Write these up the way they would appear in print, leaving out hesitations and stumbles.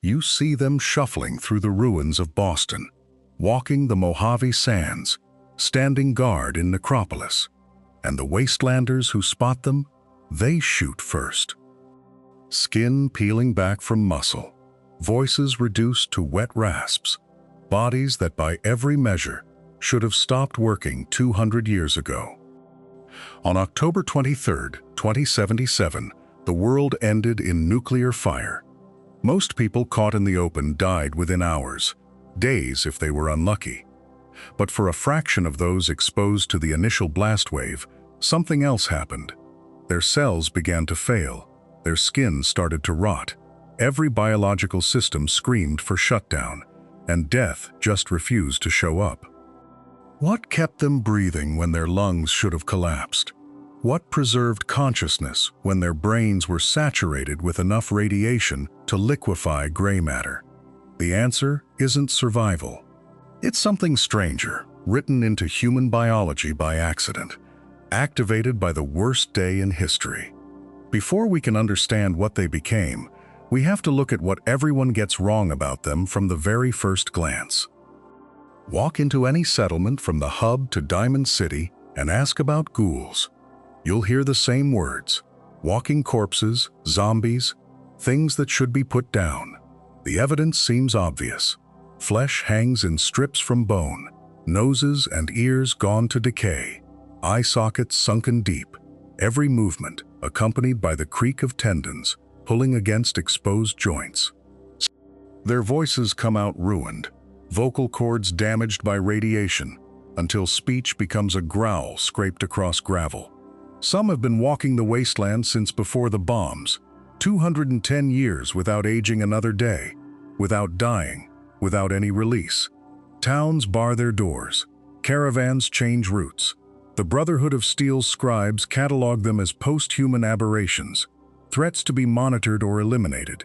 You see them shuffling through the ruins of Boston, walking the Mojave Sands, standing guard in Necropolis. And the wastelanders who spot them, they shoot first. Skin peeling back from muscle, voices reduced to wet rasps, bodies that by every measure should have stopped working 200 years ago. On October 23, 2077, the world ended in nuclear fire. Most people caught in the open died within hours, days if they were unlucky. But for a fraction of those exposed to the initial blast wave, something else happened. Their cells began to fail, their skin started to rot, every biological system screamed for shutdown, and death just refused to show up. What kept them breathing when their lungs should have collapsed? What preserved consciousness when their brains were saturated with enough radiation to liquefy gray matter? The answer isn't survival. It's something stranger, written into human biology by accident, activated by the worst day in history. Before we can understand what they became, we have to look at what everyone gets wrong about them from the very first glance. Walk into any settlement from the hub to Diamond City and ask about ghouls. You'll hear the same words: walking corpses, zombies, things that should be put down. The evidence seems obvious. Flesh hangs in strips from bone, noses and ears gone to decay, eye sockets sunken deep, every movement accompanied by the creak of tendons pulling against exposed joints. Their voices come out ruined, vocal cords damaged by radiation, until speech becomes a growl scraped across gravel. Some have been walking the wasteland since before the bombs, 210 years without aging another day, without dying, without any release. Towns bar their doors, caravans change routes. The Brotherhood of Steel's scribes catalog them as post-human aberrations, threats to be monitored or eliminated.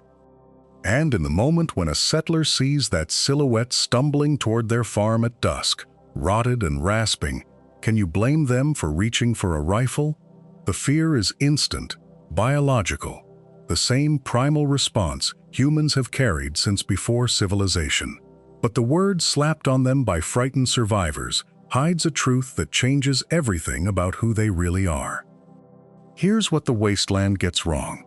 And in the moment when a settler sees that silhouette stumbling toward their farm at dusk, rotted and rasping, can you blame them for reaching for a rifle? The fear is instant, biological, the same primal response humans have carried since before civilization. But the word slapped on them by frightened survivors hides a truth that changes everything about who they really are. Here's what the wasteland gets wrong.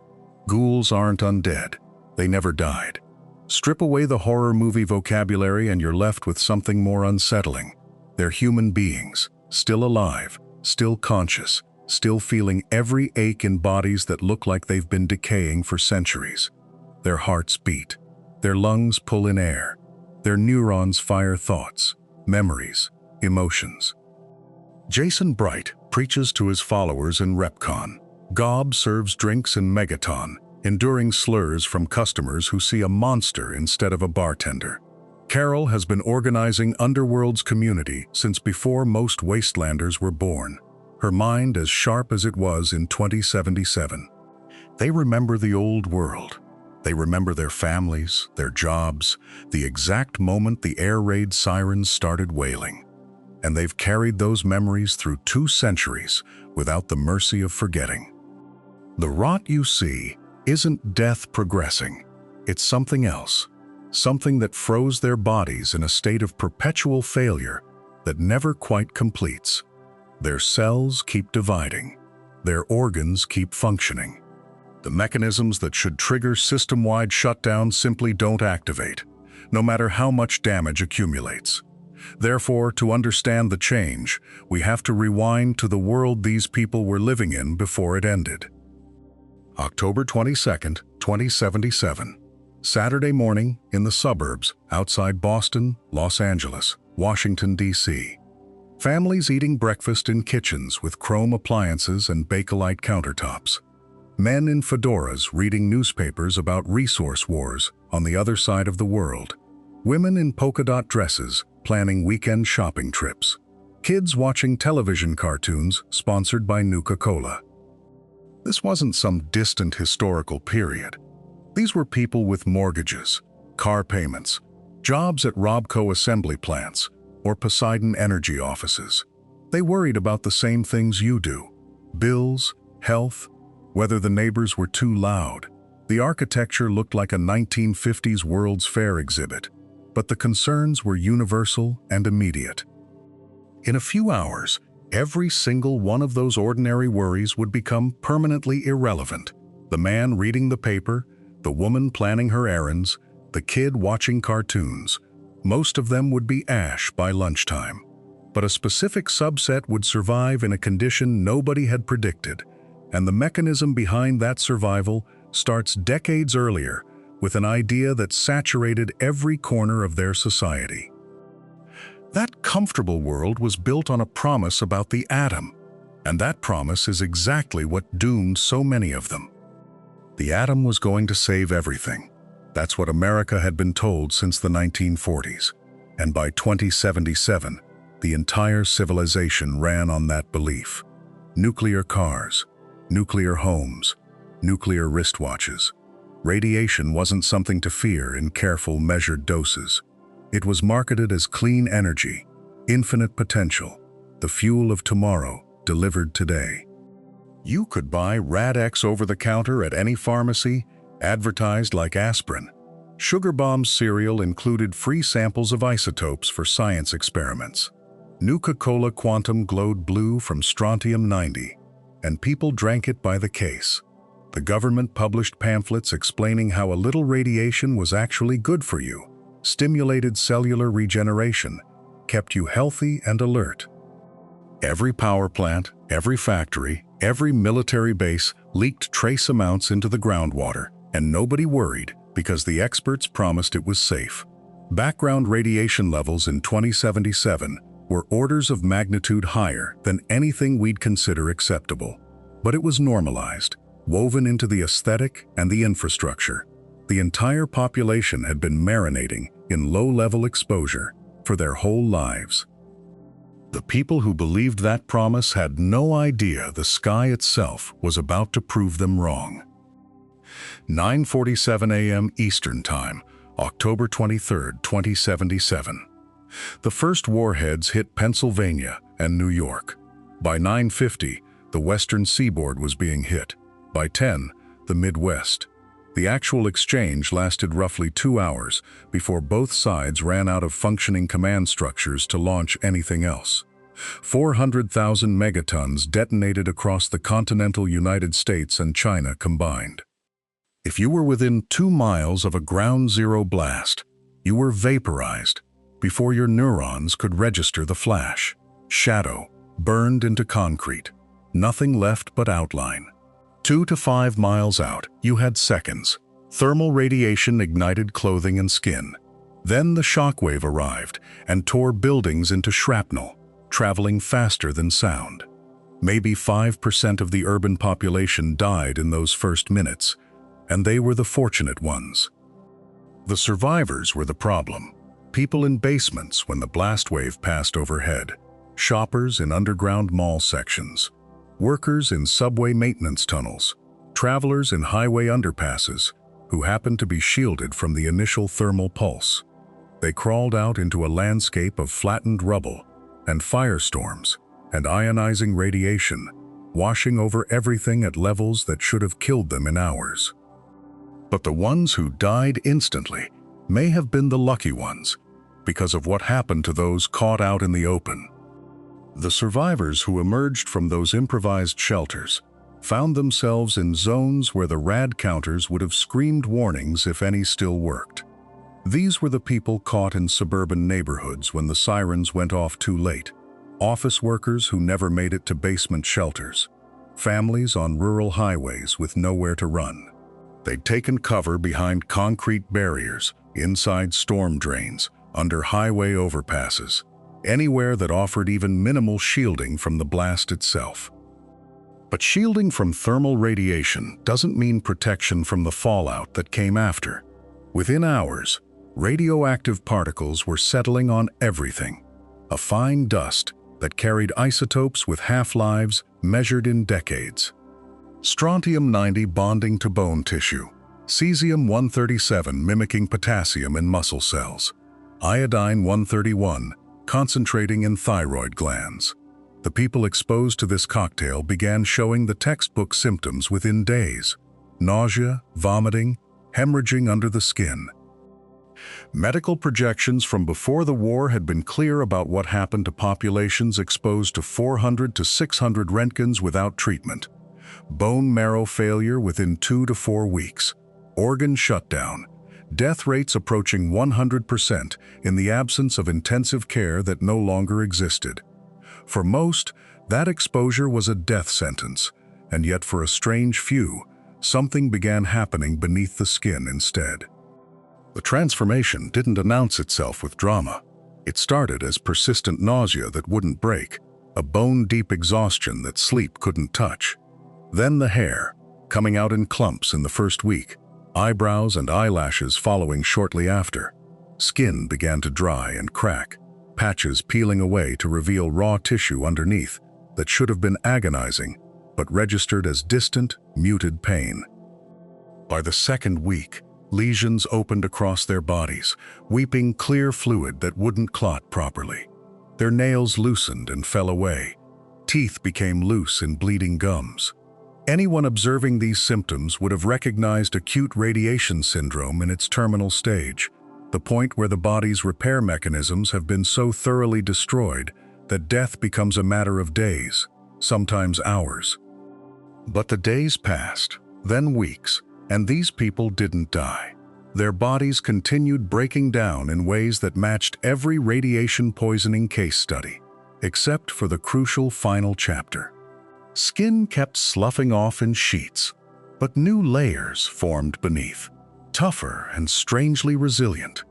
Ghouls aren't undead. They never died. Strip away the horror movie vocabulary and you're left with something more unsettling. They're human beings, still alive, still conscious, still feeling every ache in bodies that look like they've been decaying for centuries. Their hearts beat. Their lungs pull in air. Their neurons fire thoughts, memories, emotions. Jason Bright preaches to his followers in Repcon. Gob serves drinks in Megaton, enduring slurs from customers who see a monster instead of a bartender. Carol has been organizing Underworld's community since before most wastelanders were born, her mind as sharp as it was in 2077. They remember the old world. They remember their families, their jobs, the exact moment the air raid sirens started wailing. And they've carried those memories through 2 centuries without the mercy of forgetting. The rot you see isn't death progressing. It's something else, something that froze their bodies in a state of perpetual failure that never quite completes. Their cells keep dividing. Their organs keep functioning. The mechanisms that should trigger system-wide shutdown simply don't activate, no matter how much damage accumulates. Therefore, to understand the change, we have to rewind to the world these people were living in before it ended. October 22nd, 2077. Saturday morning in the suburbs outside Boston, Los Angeles, Washington, D.C. Families eating breakfast in kitchens with chrome appliances and Bakelite countertops. Men in fedoras reading newspapers about resource wars on the other side of the world. Women in polka dot dresses planning weekend shopping trips. Kids watching television cartoons sponsored by Nuka-Cola. This wasn't some distant historical period. These were people with mortgages, car payments, jobs at Robco assembly plants, or Poseidon Energy offices. They worried about the same things you do: bills, health, whether the neighbors were too loud. The architecture looked like a 1950s World's Fair exhibit, but the concerns were universal and immediate. In a few hours, every single one of those ordinary worries would become permanently irrelevant. The man reading the paper, the woman planning her errands, the kid watching cartoons. Most of them would be ash by lunchtime. But a specific subset would survive in a condition nobody had predicted, and the mechanism behind that survival starts decades earlier with an idea that saturated every corner of their society. That comfortable world was built on a promise about the atom, and that promise is exactly what doomed so many of them. The atom was going to save everything. That's what America had been told since the 1940s, and by 2077, the entire civilization ran on that belief. Nuclear cars, nuclear homes, nuclear wristwatches. Radiation wasn't something to fear in careful, measured doses. It was marketed as clean energy, infinite potential, the fuel of tomorrow, delivered today. You could buy Rad-X over the counter at any pharmacy, advertised like aspirin. Sugar Bombs cereal included free samples of isotopes for science experiments. Nuka-Cola Quantum glowed blue from strontium-90, and people drank it by the case. The government published pamphlets explaining how a little radiation was actually good for you, stimulated cellular regeneration, kept you healthy and alert. Every power plant, every factory, every military base leaked trace amounts into the groundwater, and nobody worried because the experts promised it was safe. Background radiation levels in 2077 were orders of magnitude higher than anything we'd consider acceptable. But it was normalized, woven into the aesthetic and the infrastructure. The entire population had been marinating in low-level exposure for their whole lives. The people who believed that promise had no idea the sky itself was about to prove them wrong. 9:47 a.m. Eastern Time, October 23, 2077. The first warheads hit Pennsylvania and New York. By 9:50, the western seaboard was being hit. By 10, the Midwest. The actual exchange lasted roughly 2 hours before both sides ran out of functioning command structures to launch anything else. 400,000 megatons detonated across the continental United States and China combined. If you were within 2 miles of a ground zero blast, you were vaporized before your neurons could register the flash. Shadow, burned into concrete. Nothing left but outline. 2 to 5 miles out, you had seconds. Thermal radiation ignited clothing and skin. Then the shockwave arrived and tore buildings into shrapnel, traveling faster than sound. Maybe 5% of the urban population died in those first minutes, and they were the fortunate ones. The survivors were the problem. People in basements when the blast wave passed overhead, shoppers in underground mall sections, workers in subway maintenance tunnels, travelers in highway underpasses who happened to be shielded from the initial thermal pulse. They crawled out into a landscape of flattened rubble and firestorms and ionizing radiation, washing over everything at levels that should have killed them in hours. But the ones who died instantly may have been the lucky ones because of what happened to those caught out in the open. The survivors who emerged from those improvised shelters found themselves in zones where the rad counters would have screamed warnings if any still worked. These were the people caught in suburban neighborhoods when the sirens went off too late, office workers who never made it to basement shelters, families on rural highways with nowhere to run. They'd taken cover behind concrete barriers, inside storm drains, under highway overpasses, anywhere that offered even minimal shielding from the blast itself. But shielding from thermal radiation doesn't mean protection from the fallout that came after. Within hours, radioactive particles were settling on everything, a fine dust that carried isotopes with half-lives measured in decades. Strontium-90 bonding to bone tissue, cesium-137 mimicking potassium in muscle cells, iodine-131 concentrating in thyroid glands. The people exposed to this cocktail began showing the textbook symptoms within days. nausea, vomiting, hemorrhaging under the skin. Medical projections from before the war had been clear about what happened to populations exposed to 400 to 600 Röntgens without treatment. Bone marrow failure within 2 to 4 weeks, organ shutdown, death rates approaching 100% in the absence of intensive care that no longer existed. For most, that exposure was a death sentence, and yet for a strange few, something began happening beneath the skin instead. The transformation didn't announce itself with drama. It started as persistent nausea that wouldn't break, a bone-deep exhaustion that sleep couldn't touch. Then the hair, coming out in clumps in the first week, eyebrows and eyelashes following shortly after. Skin began to dry and crack, patches peeling away to reveal raw tissue underneath that should have been agonizing, but registered as distant, muted pain. By the second week, lesions opened across their bodies, weeping clear fluid that wouldn't clot properly. Their nails loosened and fell away. Teeth became loose in bleeding gums. Anyone observing these symptoms would have recognized acute radiation syndrome in its terminal stage, the point where the body's repair mechanisms have been so thoroughly destroyed that death becomes a matter of days, sometimes hours. But the days passed, then weeks, and these people didn't die. Their bodies continued breaking down in ways that matched every radiation poisoning case study, except for the crucial final chapter. Skin kept sloughing off in sheets, but new layers formed beneath, tougher and strangely resilient.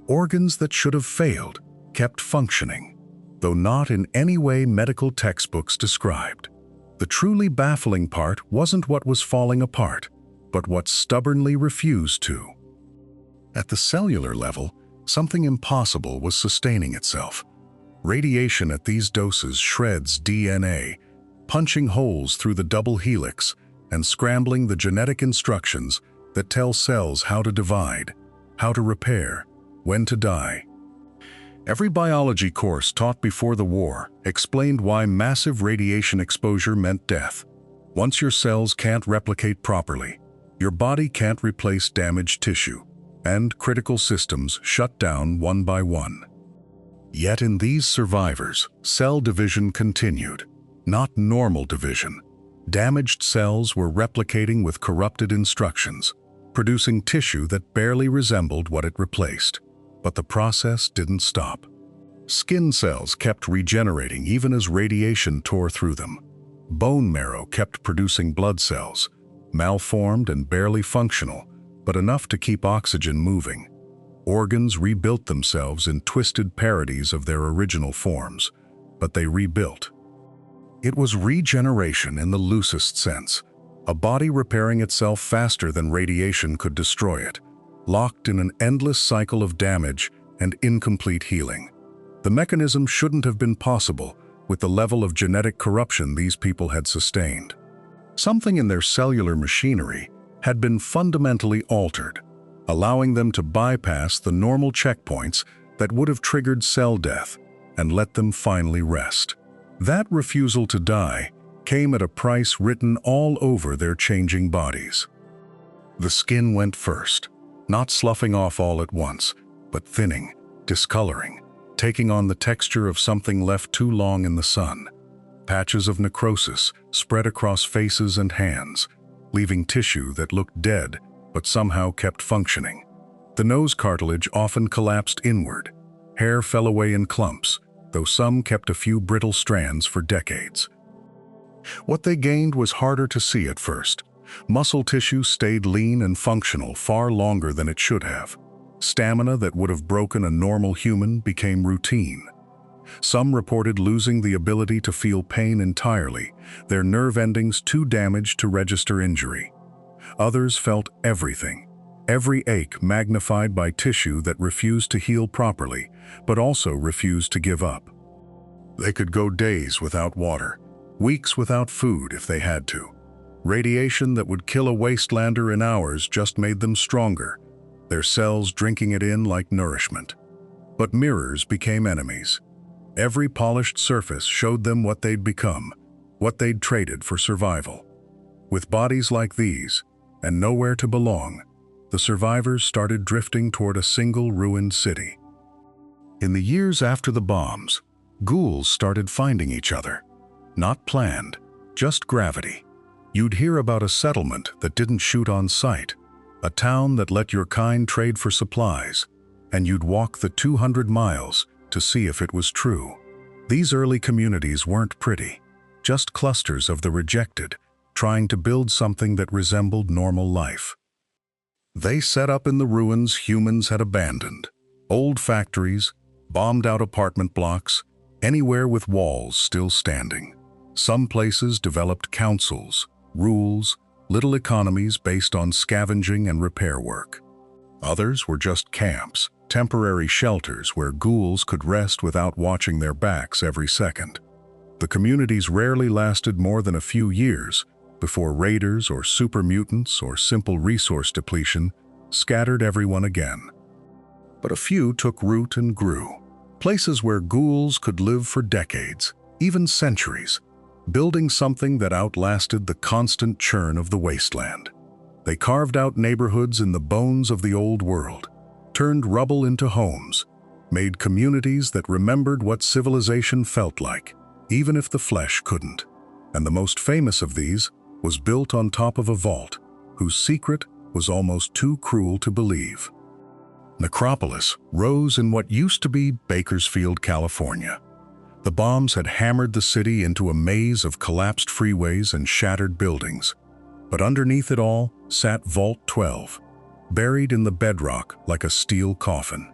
Organs that should have failed kept functioning, though not in any way medical textbooks described. The truly baffling part wasn't what was falling apart, but what stubbornly refused to. At the cellular level, something impossible was sustaining itself. Radiation at these doses shreds DNA, punching holes through the double helix and scrambling the genetic instructions that tell cells how to divide, how to repair, when to die. Every biology course taught before the war explained why massive radiation exposure meant death. Once your cells can't replicate properly, your body can't replace damaged tissue, and critical systems shut down one by one. Yet in these survivors, cell division continued, not normal division. Damaged cells were replicating with corrupted instructions, producing tissue that barely resembled what it replaced. But the process didn't stop. Skin cells kept regenerating even as radiation tore through them. Bone marrow kept producing blood cells, malformed and barely functional, but enough to keep oxygen moving. Organs rebuilt themselves in twisted parodies of their original forms, but they rebuilt. It was regeneration in the loosest sense, a body repairing itself faster than radiation could destroy it, locked in an endless cycle of damage and incomplete healing. The mechanism shouldn't have been possible with the level of genetic corruption these people had sustained. Something in their cellular machinery had been fundamentally altered, allowing them to bypass the normal checkpoints that would have triggered cell death and let them finally rest. That refusal to die came at a price written all over their changing bodies. The skin went first, not sloughing off all at once, but thinning, discoloring, taking on the texture of something left too long in the sun. Patches of necrosis spread across faces and hands, leaving tissue that looked dead but somehow kept functioning. The nose cartilage often collapsed inward. Hair fell away in clumps, though some kept a few brittle strands for decades. What they gained was harder to see at first. Muscle tissue stayed lean and functional far longer than it should have. Stamina that would have broken a normal human became routine. Some reported losing the ability to feel pain entirely, their nerve endings too damaged to register injury. Others felt everything, every ache magnified by tissue that refused to heal properly, but also refused to give up. They could go days without water, weeks without food if they had to. Radiation that would kill a wastelander in hours just made them stronger, their cells drinking it in like nourishment. But mirrors became enemies. Every polished surface showed them what they'd become, what they'd traded for survival. With bodies like these, and nowhere to belong, the survivors started drifting toward a single ruined city. In the years after the bombs, ghouls started finding each other. Not planned, just gravity. You'd hear about a settlement that didn't shoot on sight, a town that let your kind trade for supplies, and you'd walk the 200 miles to see if it was true. These early communities weren't pretty, just clusters of the rejected, trying to build something that resembled normal life. They set up in the ruins humans had abandoned. Old factories, bombed-out apartment blocks, anywhere with walls still standing. Some places developed councils, rules, little economies based on scavenging and repair work. Others were just camps, temporary shelters where ghouls could rest without watching their backs every second. The communities rarely lasted more than a few years before raiders or super mutants or simple resource depletion scattered everyone again. But a few took root and grew. Places where ghouls could live for decades, even centuries, building something that outlasted the constant churn of the wasteland. They carved out neighborhoods in the bones of the old world, turned rubble into homes, made communities that remembered what civilization felt like, even if the flesh couldn't. And the most famous of these was built on top of a vault, whose secret was almost too cruel to believe. Necropolis rose in what used to be Bakersfield, California. The bombs had hammered the city into a maze of collapsed freeways and shattered buildings. But underneath it all sat Vault 12, buried in the bedrock like a steel coffin.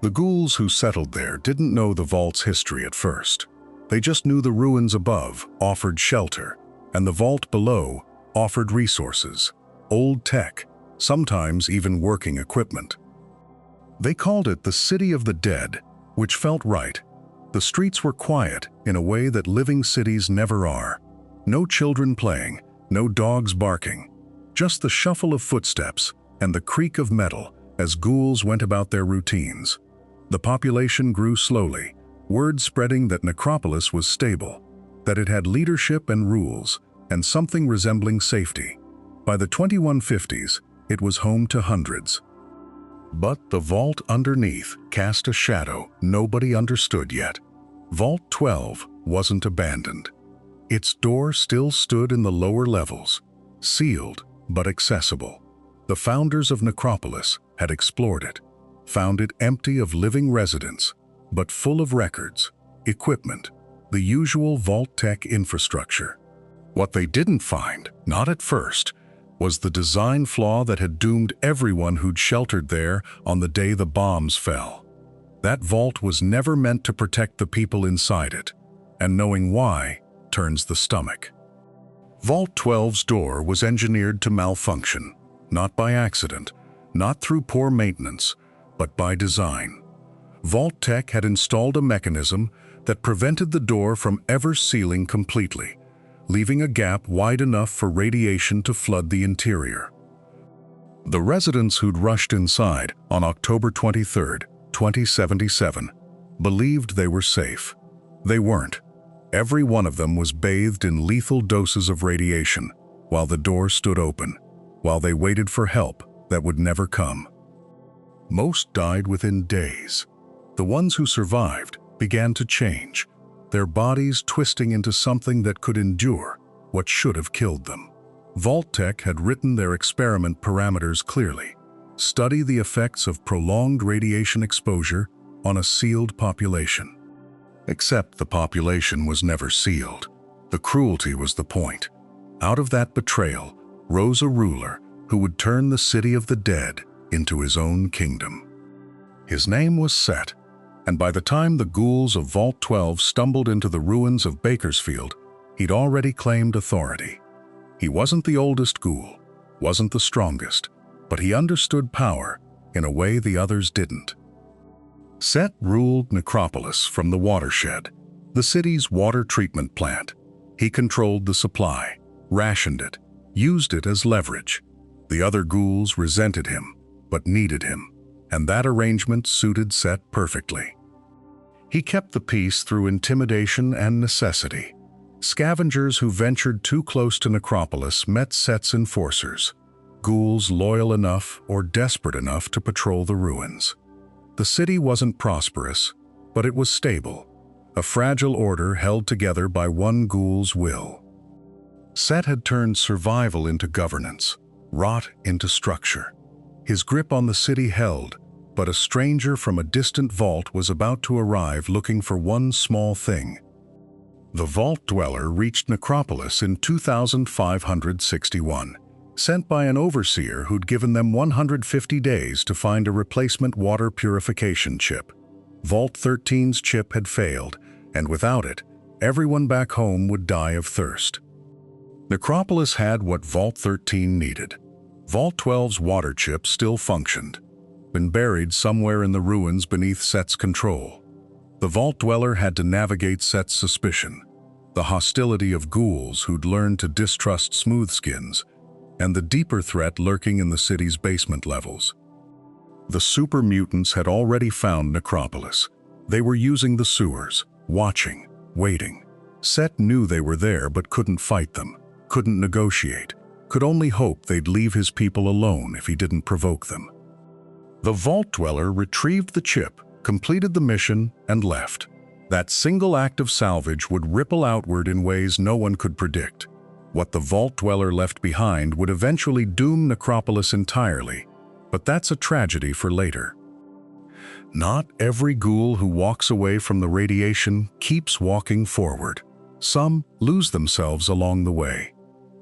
The ghouls who settled there didn't know the vault's history at first. They just knew the ruins above offered shelter, and the vault below offered resources, old tech, sometimes even working equipment. They called it the City of the Dead, which felt right. The streets were quiet in a way that living cities never are. No children playing, no dogs barking, just the shuffle of footsteps and the creak of metal as ghouls went about their routines. The population grew slowly, word spreading that Necropolis was stable, that it had leadership and rules, and something resembling safety. By the 2150s, it was home to hundreds. But the vault underneath cast a shadow nobody understood yet. Vault 12 wasn't abandoned. Its door still stood in the lower levels, sealed but accessible. The founders of Necropolis had explored it, found it empty of living residents, but full of records, equipment, the usual vault tech infrastructure. What they didn't find, not at first, was the design flaw that had doomed everyone who'd sheltered there on the day the bombs fell. That vault was never meant to protect the people inside it, and knowing why turns the stomach. Vault 12's door was engineered to malfunction, not by accident, not through poor maintenance, but by design. Vault Tech had installed a mechanism that prevented the door from ever sealing completely, leaving a gap wide enough for radiation to flood the interior. The residents who'd rushed inside on October 23, 2077, believed they were safe. They weren't. Every one of them was bathed in lethal doses of radiation while the door stood open, while they waited for help that would never come. Most died within days. The ones who survived began to change, their bodies twisting into something that could endure what should have killed them. Vault-Tec had written their experiment parameters clearly. Study the effects of prolonged radiation exposure on a sealed population. Except the population was never sealed. The cruelty was the point. Out of that betrayal rose a ruler who would turn the city of the dead into his own kingdom. His name was Set, and by the time the ghouls of Vault 12 stumbled into the ruins of Bakersfield, he'd already claimed authority. He wasn't the oldest ghoul, wasn't the strongest, but he understood power in a way the others didn't. Set ruled Necropolis from the watershed, the city's water treatment plant. He controlled the supply, rationed it, used it as leverage. The other ghouls resented him, but needed him, and that arrangement suited Set perfectly. He kept the peace through intimidation and necessity. Scavengers who ventured too close to Necropolis met Set's enforcers. ghouls loyal enough or desperate enough to patrol the ruins. The city wasn't prosperous, but it was stable, a fragile order held together by one ghoul's will. Set had turned survival into governance, rot into structure. His grip on the city held, but a stranger from a distant vault was about to arrive looking for one small thing. The Vault Dweller reached Necropolis in 2561, sent by an overseer who'd given them 150 days to find a replacement water purification chip. Vault 13's chip had failed, and without it, everyone back home would die of thirst. Necropolis had what Vault 13 needed. Vault 12's water chip still functioned, been buried somewhere in the ruins beneath Set's control. The Vault Dweller had to navigate Set's suspicion, the hostility of ghouls who'd learned to distrust smoothskins, and the deeper threat lurking in the city's basement levels. The super mutants had already found Necropolis. They were using the sewers, watching, waiting. Set knew they were there but couldn't fight them, couldn't negotiate, could only hope they'd leave his people alone if he didn't provoke them. The Vault Dweller retrieved the chip, completed the mission, and left. That single act of salvage would ripple outward in ways no one could predict. What the Vault Dweller left behind would eventually doom Necropolis entirely, but that's a tragedy for later. Not every ghoul who walks away from the radiation keeps walking forward. Some lose themselves along the way.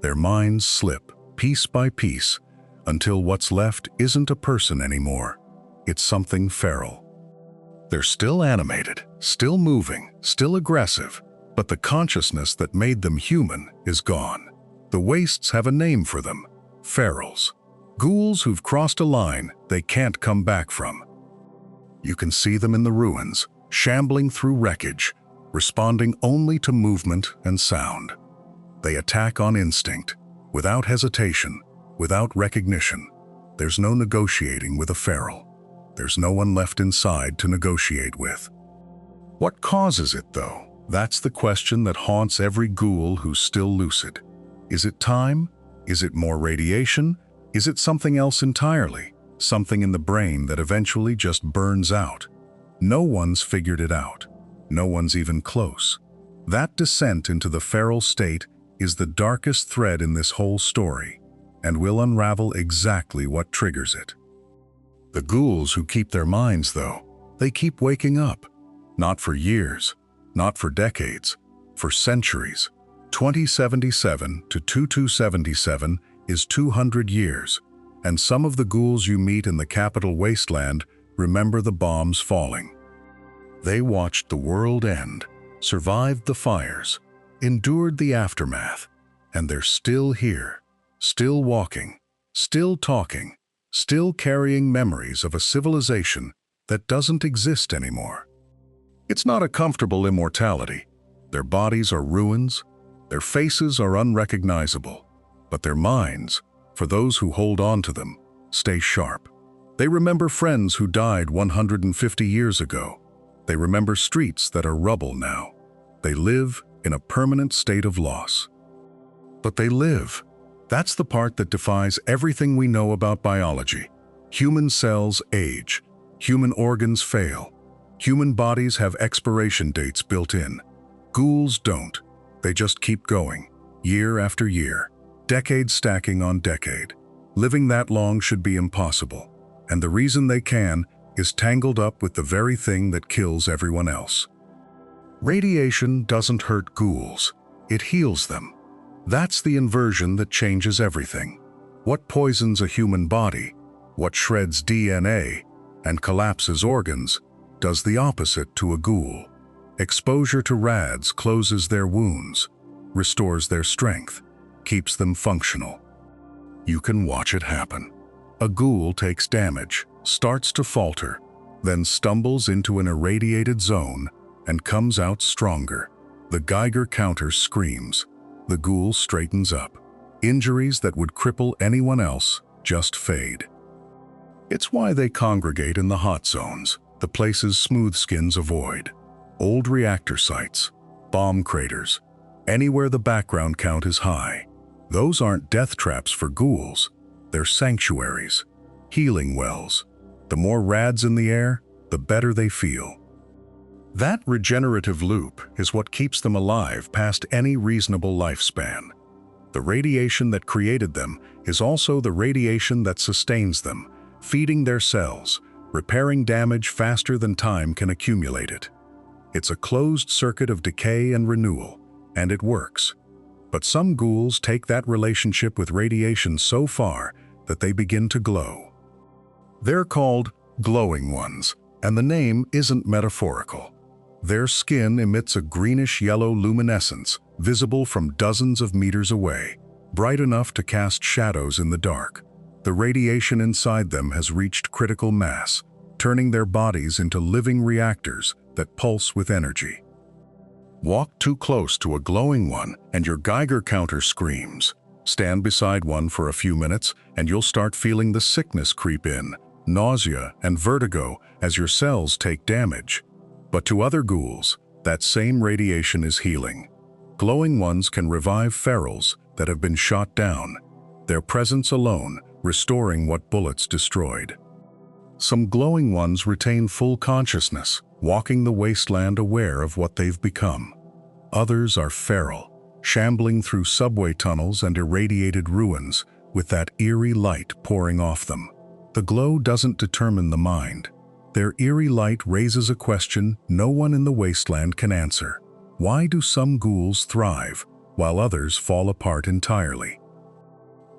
Their minds slip, piece by piece, until what's left isn't a person anymore. It's something feral. They're still animated, still moving, still aggressive, but the consciousness that made them human is gone. The wastes have a name for them: ferals. Ghouls who've crossed a line they can't come back from. You can see them in the ruins, shambling through wreckage, responding only to movement and sound. They attack on instinct, without hesitation, without recognition. There's no negotiating with a feral. There's no one left inside to negotiate with. What causes it, though? That's the question that haunts every ghoul who's still lucid. Is it time? Is it more radiation? Is it something else entirely? Something in the brain that eventually just burns out? No one's figured it out. No one's even close. That descent into the feral state is the darkest thread in this whole story, and will unravel exactly what triggers it. The ghouls who keep their minds, though, they keep waking up. Not for years, not for decades, for centuries. 2077 to 2277 is 200 years, and some of the ghouls you meet in the capital wasteland remember the bombs falling. They watched the world end, survived the fires, endured the aftermath, and they're still here, still walking, still talking, still carrying memories of a civilization that doesn't exist anymore. It's not a comfortable immortality. Their bodies are ruins, their faces are unrecognizable, but their minds, for those who hold on to them, stay sharp. They remember friends who died 150 years ago. They remember streets that are rubble now. They live in a permanent state of loss. But they live. That's the part that defies everything we know about biology. Human cells age. Human organs fail. Human bodies have expiration dates built in. Ghouls don't. They just keep going, year after year, decade stacking on decade. Living that long should be impossible, and the reason they can is tangled up with the very thing that kills everyone else. Radiation doesn't hurt ghouls, it heals them. That's the inversion that changes everything. What poisons a human body, what shreds DNA and collapses organs, does the opposite to a ghoul. Exposure to rads closes their wounds, restores their strength, keeps them functional. You can watch it happen. A ghoul takes damage, starts to falter, then stumbles into an irradiated zone and comes out stronger. The Geiger counter screams. The ghoul straightens up. Injuries that would cripple anyone else just fade. It's why they congregate in the hot zones, the places smoothskins avoid. Old reactor sites, bomb craters, anywhere the background count is high. Those aren't death traps for ghouls. They're sanctuaries, healing wells. The more rads in the air, the better they feel. That regenerative loop is what keeps them alive past any reasonable lifespan. The radiation that created them is also the radiation that sustains them, feeding their cells, repairing damage faster than time can accumulate it. It's a closed circuit of decay and renewal, and it works. But some ghouls take that relationship with radiation so far that they begin to glow. They're called glowing ones, and the name isn't metaphorical. Their skin emits a greenish-yellow luminescence, visible from dozens of meters away, bright enough to cast shadows in the dark. The radiation inside them has reached critical mass, turning their bodies into living reactors that pulse with energy. Walk too close to a glowing one and your Geiger counter screams. Stand beside one for a few minutes and you'll start feeling the sickness creep in, nausea and vertigo as your cells take damage. But to other ghouls, that same radiation is healing. Glowing ones can revive ferals that have been shot down, their presence alone restoring what bullets destroyed. Some glowing ones retain full consciousness, walking the wasteland aware of what they've become. Others are feral, shambling through subway tunnels and irradiated ruins with that eerie light pouring off them. The glow doesn't determine the mind. Their eerie light raises a question no one in the wasteland can answer. Why do some ghouls thrive, while others fall apart entirely?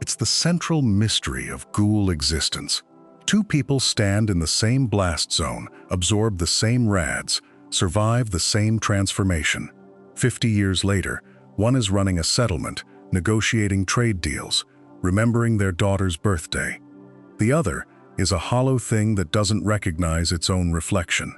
It's the central mystery of ghoul existence. Two people stand in the same blast zone, absorb the same rads, survive the same transformation. 50 years later, one is running a settlement, negotiating trade deals, remembering their daughter's birthday. The other is a hollow thing that doesn't recognize its own reflection.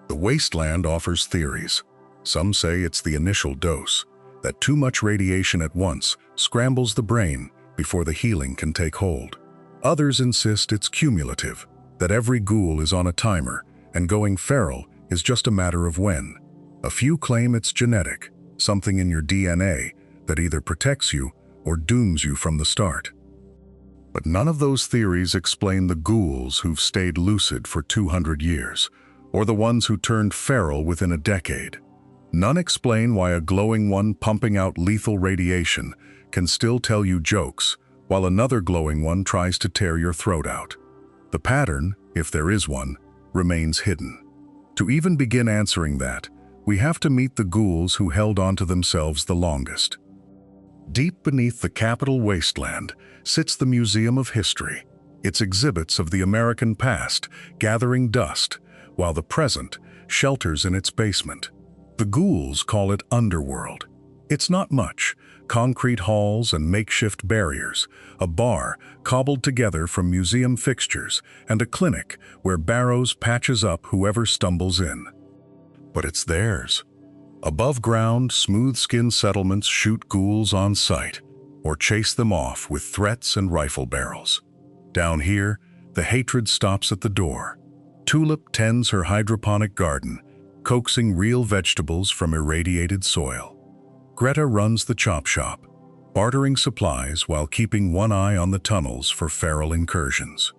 The wasteland offers theories. Some say it's the initial dose, that too much radiation at once scrambles the brain before the healing can take hold. Others insist it's cumulative, that every ghoul is on a timer, and going feral is just a matter of when. A few claim it's genetic, something in your DNA that either protects you or dooms you from the start. But none of those theories explain the ghouls who've stayed lucid for 200 years, or the ones who turned feral within a decade. None explain why a glowing one pumping out lethal radiation can still tell you jokes, while another glowing one tries to tear your throat out. The pattern, if there is one, remains hidden. To even begin answering that, we have to meet the ghouls who held on to themselves the longest. Deep beneath the capital wasteland sits the Museum of History, its exhibits of the American past gathering dust, while the present shelters in its basement. The ghouls call it underworld. It's not much: concrete halls and makeshift barriers, a bar cobbled together from museum fixtures, and a clinic where Barrows patches up whoever stumbles in. But it's theirs. Above ground, smooth-skinned settlements shoot ghouls on sight, or chase them off with threats and rifle barrels. Down here, the hatred stops at the door. Tulip tends her hydroponic garden, coaxing real vegetables from irradiated soil. Greta runs the chop shop, bartering supplies while keeping one eye on the tunnels for feral incursions.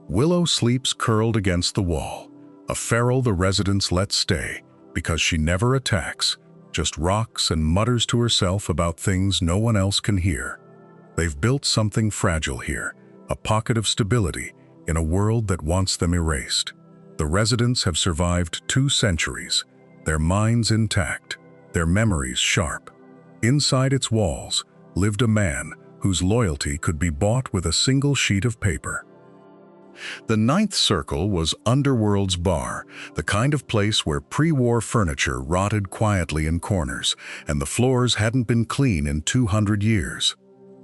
Willow sleeps curled against the wall, a feral the residents let stay because she never attacks, just rocks and mutters to herself about things no one else can hear. They've built something fragile here, a pocket of stability in a world that wants them erased. The residents have survived 2 centuries, their minds intact, their memories sharp. Inside its walls lived a man whose loyalty could be bought with a single sheet of paper. The 9th Circle was Underworld's bar, the kind of place where pre-war furniture rotted quietly in corners, and the floors hadn't been clean in 200 years.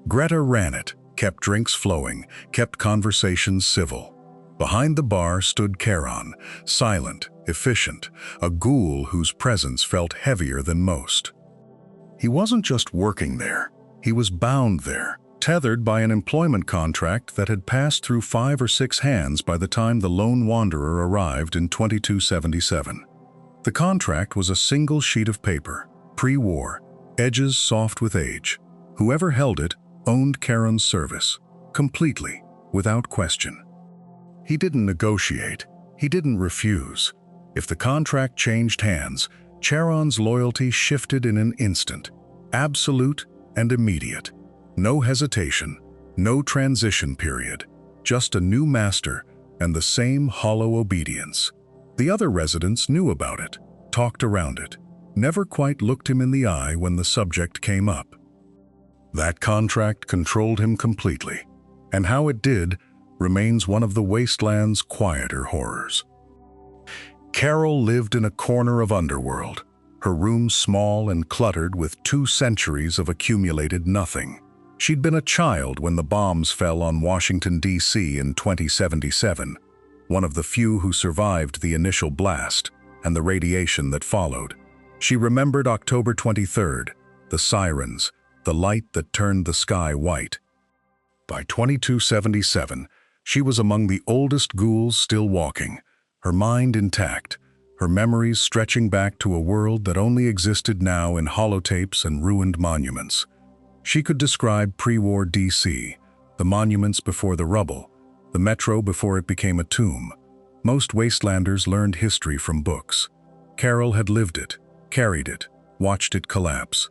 Greta ran it, kept drinks flowing, kept conversations civil. Behind the bar stood Charon, silent, efficient, a ghoul whose presence felt heavier than most. He wasn't just working there, he was bound there, tethered by an employment contract that had passed through 5 or 6 hands by the time the lone wanderer arrived in 2277. The contract was a single sheet of paper, pre-war, edges soft with age. Whoever held it owned Charon's service. completely, without question. He didn't negotiate. He didn't refuse. If the contract changed hands, Charon's loyalty shifted in an instant, absolute and immediate. No hesitation, no transition period, just a new master and the same hollow obedience. The other residents knew about it, talked around it, never quite looked him in the eye when the subject came up. That contract controlled him completely, and how it did remains one of the wasteland's quieter horrors. Carol lived in a corner of underworld, her room small and cluttered with 2 centuries of accumulated nothing. She'd been a child when the bombs fell on Washington, D.C. in 2077, one of the few who survived the initial blast and the radiation that followed. She remembered October 23rd, the sirens, the light that turned the sky white. By 2277, she was among the oldest ghouls still walking, her mind intact, her memories stretching back to a world that only existed now in holotapes and ruined monuments. She could describe pre-war DC, the monuments before the rubble, the metro before it became a tomb. Most wastelanders learned history from books. Carol had lived it, carried it, watched it collapse.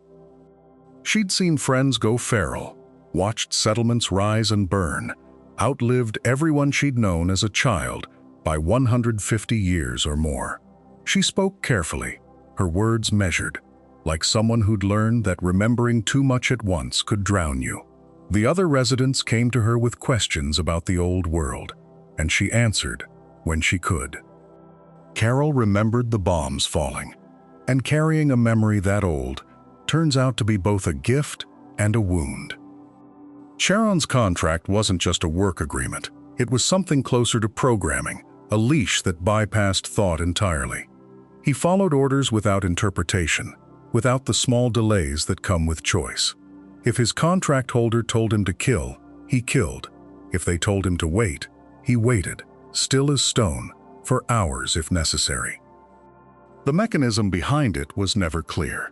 She'd seen friends go feral, watched settlements rise and burn, outlived everyone she'd known as a child by 150 years or more. She spoke carefully, her words measured, like someone who'd learned that remembering too much at once could drown you. The other residents came to her with questions about the old world, and she answered when she could. Carol remembered the bombs falling, and carrying a memory that old turns out to be both a gift and a wound. Charon's contract wasn't just a work agreement. It was something closer to programming, a leash that bypassed thought entirely. He followed orders without interpretation, without the small delays that come with choice. If his contract holder told him to kill, he killed. If they told him to wait, he waited, still as stone, for hours if necessary. The mechanism behind it was never clear.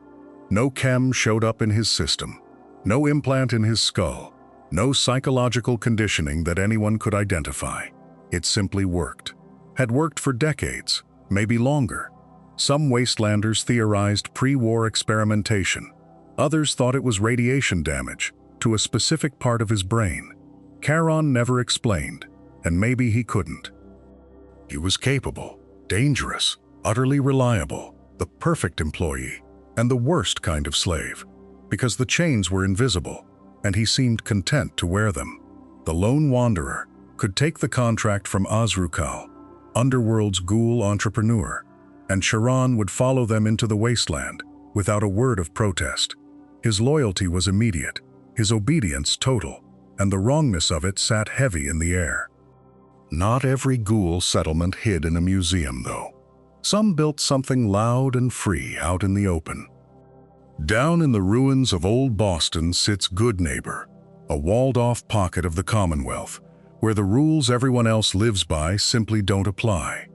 No chem showed up in his system, no implant in his skull, no psychological conditioning that anyone could identify. It simply worked. Had worked for decades, maybe longer. Some wastelanders theorized pre-war experimentation. Others thought it was radiation damage to a specific part of his brain. Charon never explained, and maybe he couldn't. He was capable, dangerous, utterly reliable, the perfect employee, and the worst kind of slave, because the chains were invisible, and he seemed content to wear them. The lone wanderer could take the contract from Azrukal, Underworld's ghoul entrepreneur, and Charon would follow them into the wasteland without a word of protest. His loyalty was immediate, his obedience total, and the wrongness of it sat heavy in the air. Not every ghoul settlement hid in a museum, though. Some built something loud and free out in the open. Down in the ruins of old Boston sits Goodneighbor, a walled-off pocket of the Commonwealth, where the rules everyone else lives by simply don't apply.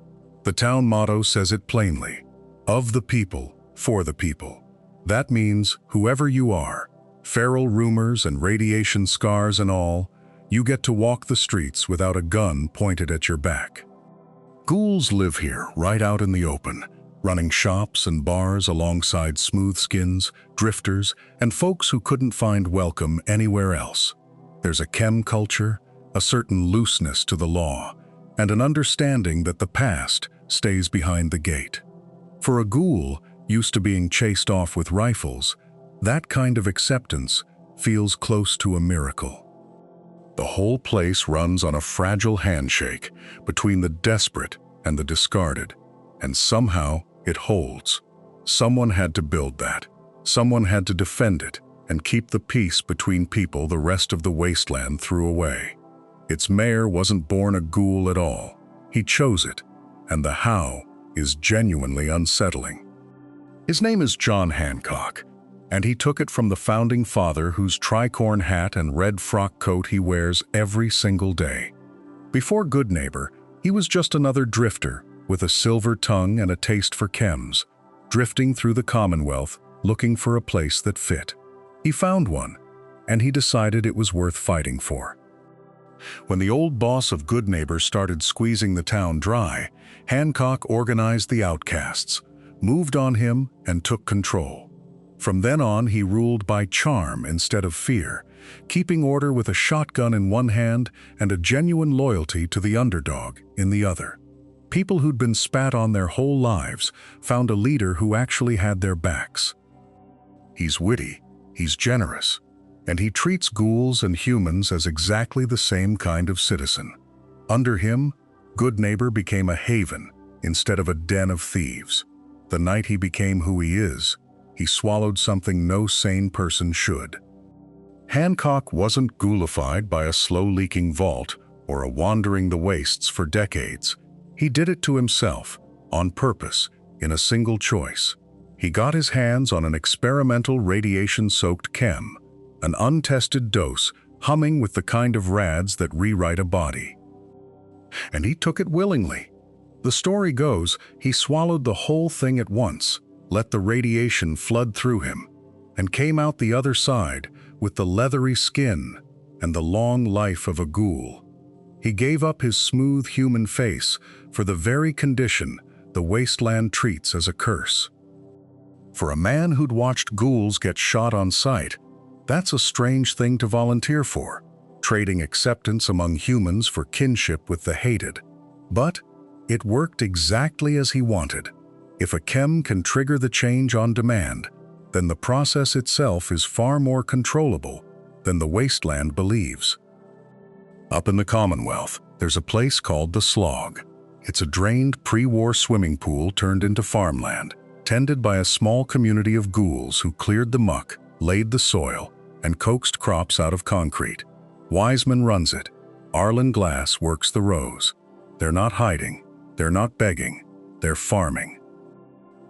The town motto says it plainly: of the people, for the people. That means whoever you are, feral rumors and radiation scars and all, you get to walk the streets without a gun pointed at your back. Ghouls live here, right out in the open, running shops and bars alongside smoothskins, drifters, and folks who couldn't find welcome anywhere else. There's a chem culture, a certain looseness to the law, and an understanding that the past stays behind the gate. For a ghoul used to being chased off with rifles, that kind of acceptance feels close to a miracle. The whole place runs on a fragile handshake between the desperate and the discarded, and somehow it holds. Someone had to build that. Someone had to defend it and keep the peace between people the rest of the wasteland threw away. Its mayor wasn't born a ghoul at all. He chose it, and the how is genuinely unsettling. His name is John Hancock, and he took it from the founding father whose tricorn hat and red frock coat he wears every single day. Before Goodneighbor, he was just another drifter with a silver tongue and a taste for chems, drifting through the Commonwealth looking for a place that fit. He found one, and he decided it was worth fighting for. When the old boss of Goodneighbor started squeezing the town dry, Hancock organized the outcasts, moved on him, and took control. From then on, he ruled by charm instead of fear, keeping order with a shotgun in one hand and a genuine loyalty to the underdog in the other. People who'd been spat on their whole lives found a leader who actually had their backs. He's witty, he's generous, and he treats ghouls and humans as exactly the same kind of citizen. Under him, Goodneighbor became a haven instead of a den of thieves. The night he became who he is, he swallowed something no sane person should. Hancock wasn't ghoulified by a slow-leaking vault or a wandering the wastes for decades. He did it to himself, on purpose, in a single choice. He got his hands on an experimental radiation-soaked chem, an untested dose humming with the kind of rads that rewrite a body. And he took it willingly. The story goes, he swallowed the whole thing at once, let the radiation flood through him, and came out the other side with the leathery skin and the long life of a ghoul. He gave up his smooth human face for the very condition the wasteland treats as a curse. For a man who'd watched ghouls get shot on sight, that's a strange thing to volunteer for, trading acceptance among humans for kinship with the hated. But it worked exactly as he wanted. If a chem can trigger the change on demand, then the process itself is far more controllable than the wasteland believes. Up in the Commonwealth, there's a place called the Slog. It's a drained pre-war swimming pool turned into farmland, tended by a small community of ghouls who cleared the muck, laid the soil, and coaxed crops out of concrete. Wiseman runs it. Arlen Glass works the rows. They're not hiding. They're not begging. They're farming.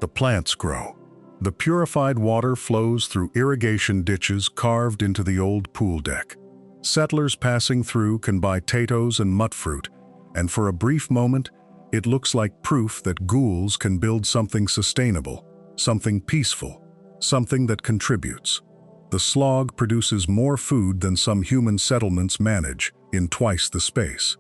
The plants grow. The purified water flows through irrigation ditches carved into the old pool deck. Settlers passing through can buy potatoes and mutfruit, and for a brief moment, it looks like proof that ghouls can build something sustainable, something peaceful, something that contributes. The Slog produces more food than some human settlements manage in twice the space.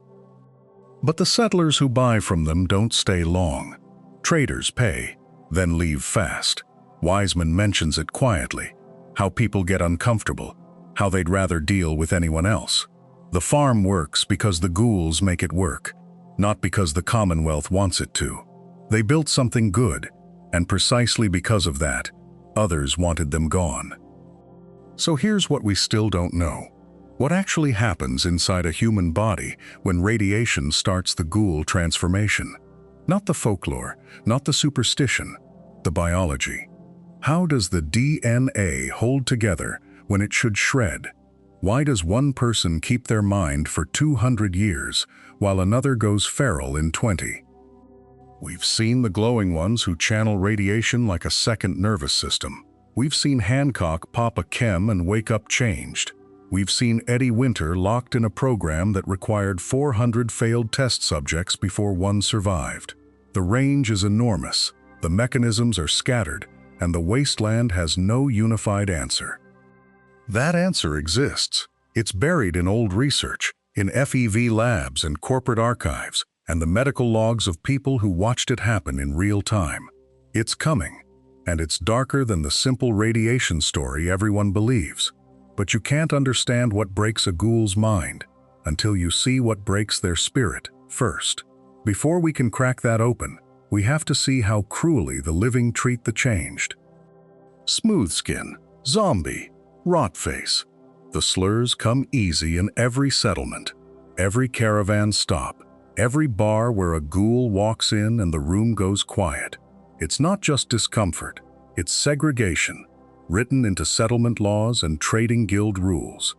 But the settlers who buy from them don't stay long. Traders pay, then leave fast. Wiseman mentions it quietly, how people get uncomfortable, how they'd rather deal with anyone else. The farm works because the ghouls make it work, not because the Commonwealth wants it to. They built something good, and precisely because of that, others wanted them gone. So here's what we still don't know. What actually happens inside a human body when radiation starts the ghoul transformation? Not the folklore, not the superstition, the biology. How does the DNA hold together when it should shred? Why does one person keep their mind for 200 years while another goes feral in 20? We've seen the glowing ones who channel radiation like a second nervous system. We've seen Hancock pop a chem and wake up changed. We've seen Eddie Winter locked in a program that required 400 failed test subjects before one survived. The range is enormous, the mechanisms are scattered, and the wasteland has no unified answer. That answer exists. It's buried in old research, in FEV labs and corporate archives, and the medical logs of people who watched it happen in real time. It's coming, and it's darker than the simple radiation story everyone believes. But you can't understand what breaks a ghoul's mind until you see what breaks their spirit first. Before we can crack that open, we have to see how cruelly the living treat the changed. Smooth skin, zombie, rot face. The slurs come easy in every settlement, every caravan stop, every bar where a ghoul walks in and the room goes quiet. It's not just discomfort, it's segregation, written into settlement laws and trading guild rules.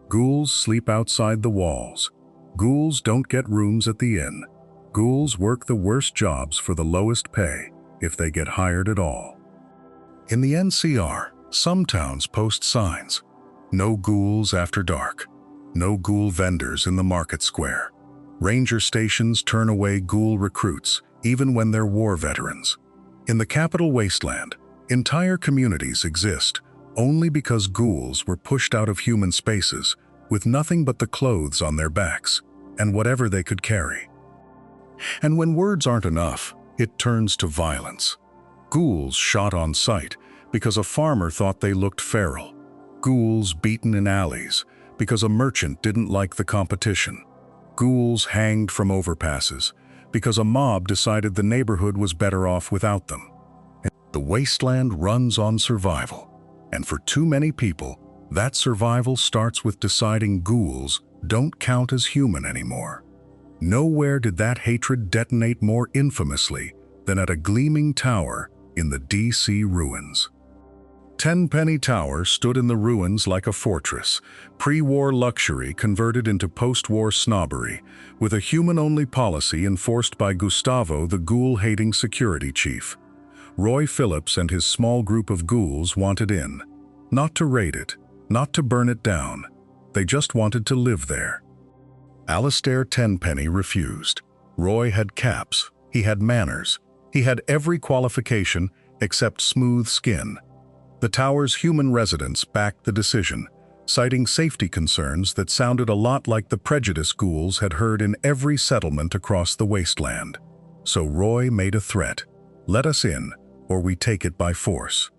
Ghouls sleep outside the walls. Ghouls don't get rooms at the inn. Ghouls work the worst jobs for the lowest pay, if they get hired at all. In the NCR, some towns post signs. No ghouls after dark. No ghoul vendors in the market square. Ranger stations turn away ghoul recruits, even when they're war veterans. In the capital wasteland, entire communities exist only because ghouls were pushed out of human spaces with nothing but the clothes on their backs and whatever they could carry. And when words aren't enough, it turns to violence. Ghouls shot on sight because a farmer thought they looked feral. Ghouls beaten in alleys because a merchant didn't like the competition. Ghouls hanged from overpasses because a mob decided the neighborhood was better off without them. The wasteland runs on survival, and for too many people, that survival starts with deciding ghouls don't count as human anymore. Nowhere did that hatred detonate more infamously than at a gleaming tower in the DC ruins. Tenpenny Tower stood in the ruins like a fortress, pre-war luxury converted into post-war snobbery, with a human-only policy enforced by Gustavo, the ghoul-hating security chief. Roy Phillips and his small group of ghouls wanted in. Not to raid it, not to burn it down. They just wanted to live there. Alastair Tenpenny refused. Roy had caps, he had manners, he had every qualification except smooth skin. The tower's human residents backed the decision, citing safety concerns that sounded a lot like the prejudice ghouls had heard in every settlement across the wasteland. So Roy made a threat: let us in, or we take it by force.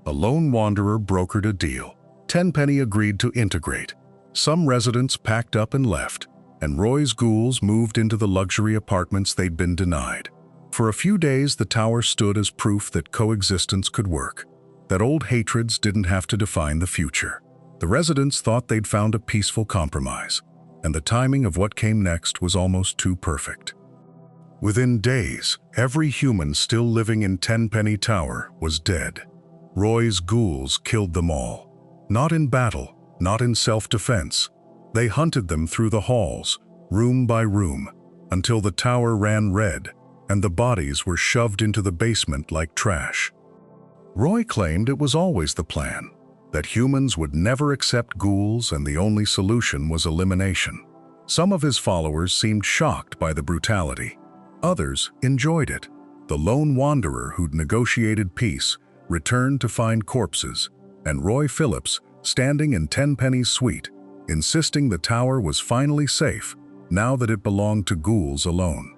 A lone wanderer brokered a deal. Tenpenny agreed to integrate. Some residents packed up and left, and Roy's ghouls moved into the luxury apartments they'd been denied. For a few days, the tower stood as proof that coexistence could work, that old hatreds didn't have to define the future. The residents thought they'd found a peaceful compromise, and the timing of what came next was almost too perfect. Within days, every human still living in Tenpenny Tower was dead. Roy's ghouls killed them all. Not in battle, not in self-defense. They hunted them through the halls, room by room, until the tower ran red, and the bodies were shoved into the basement like trash. Roy claimed it was always the plan, that humans would never accept ghouls and the only solution was elimination. Some of his followers seemed shocked by the brutality. Others enjoyed it. The lone wanderer who'd negotiated peace returned to find corpses, and Roy Phillips, standing in Tenpenny's suite, insisting the tower was finally safe now that it belonged to ghouls alone.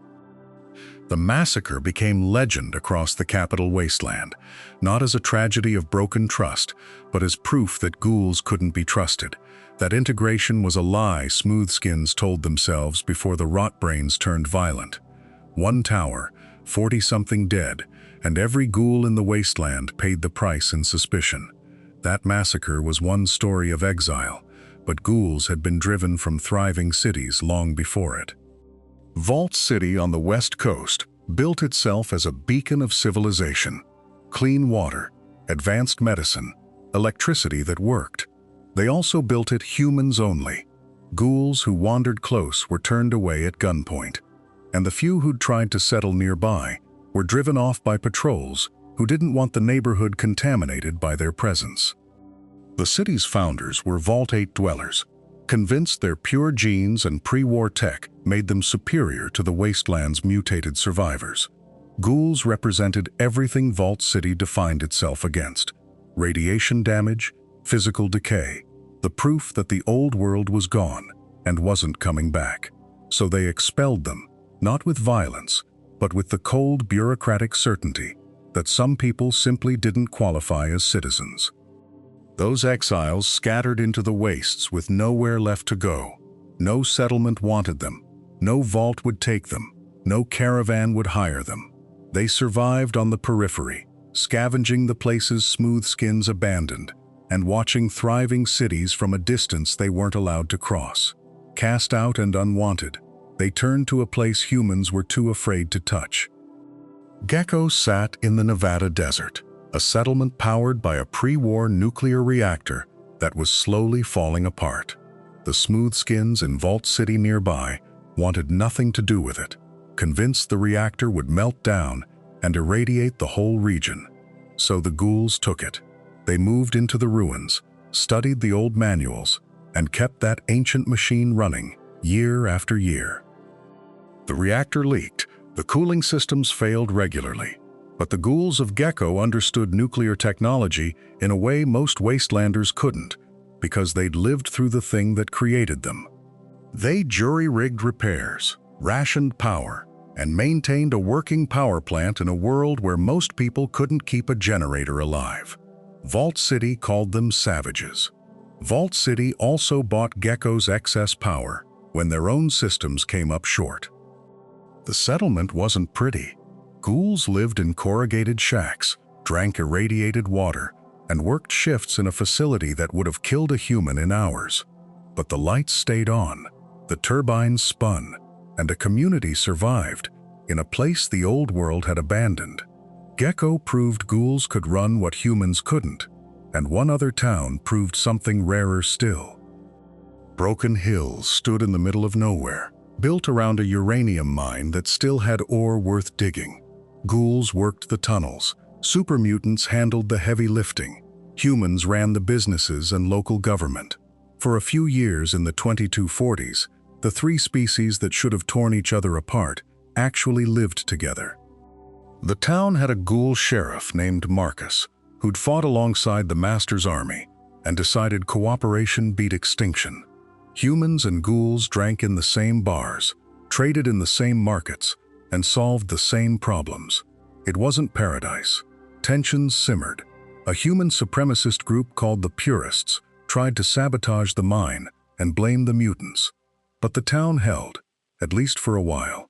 The massacre became legend across the capital wasteland, not as a tragedy of broken trust, but as proof that ghouls couldn't be trusted, that integration was a lie smoothskins told themselves before the rot brains turned violent. One tower, 40-something dead, and every ghoul in the wasteland paid the price in suspicion. That massacre was one story of exile, but ghouls had been driven from thriving cities long before it. Vault City on the west coast built itself as a beacon of civilization. Clean water, advanced medicine, electricity that worked. They also built it humans only. Ghouls who wandered close were turned away at gunpoint, and the few who'd tried to settle nearby were driven off by patrols who didn't want the neighborhood contaminated by their presence. The city's founders were Vault 8 dwellers, convinced their pure genes and pre-war tech made them superior to the wasteland's mutated survivors. Ghouls represented everything Vault City defined itself against: radiation damage, physical decay, the proof that the old world was gone and wasn't coming back. So they expelled them, not with violence, but with the cold bureaucratic certainty that some people simply didn't qualify as citizens. Those exiles scattered into the wastes with nowhere left to go. No settlement wanted them. No vault would take them. No caravan would hire them. They survived on the periphery, scavenging the places smoothskins abandoned, and watching thriving cities from a distance they weren't allowed to cross. Cast out and unwanted, they turned to a place humans were too afraid to touch. Gecko sat in the Nevada desert, a settlement powered by a pre-war nuclear reactor that was slowly falling apart. The smoothskins in Vault City nearby wanted nothing to do with it, convinced the reactor would melt down and irradiate the whole region. So the ghouls took it. They moved into the ruins, studied the old manuals, and kept that ancient machine running year after year. The reactor leaked, the cooling systems failed regularly, but the ghouls of Gecko understood nuclear technology in a way most wastelanders couldn't. because they'd lived through the thing that created them. They jury-rigged repairs, rationed power, and maintained a working power plant in a world where most people couldn't keep a generator alive. Vault City called them savages. Vault City also bought Gecko's excess power when their own systems came up short. The settlement wasn't pretty. Ghouls lived in corrugated shacks, drank irradiated water, and worked shifts in a facility that would have killed a human in hours. But the lights stayed on, the turbines spun, and a community survived in a place the old world had abandoned. Gecko proved ghouls could run what humans couldn't, and one other town proved something rarer still. Broken Hills stood in the middle of nowhere, built around a uranium mine that still had ore worth digging. Ghouls worked the tunnels, super mutants handled the heavy lifting, humans ran the businesses and local government. For a few years in the 2240s, the three species that should have torn each other apart actually lived together. The town had a ghoul sheriff named Marcus, who'd fought alongside the Master's army and decided cooperation beat extinction. Humans and ghouls drank in the same bars, traded in the same markets, and solved the same problems. It wasn't paradise. Tensions simmered. A human supremacist group called the Purists tried to sabotage the mine and blame the mutants. But the town held, at least for a while.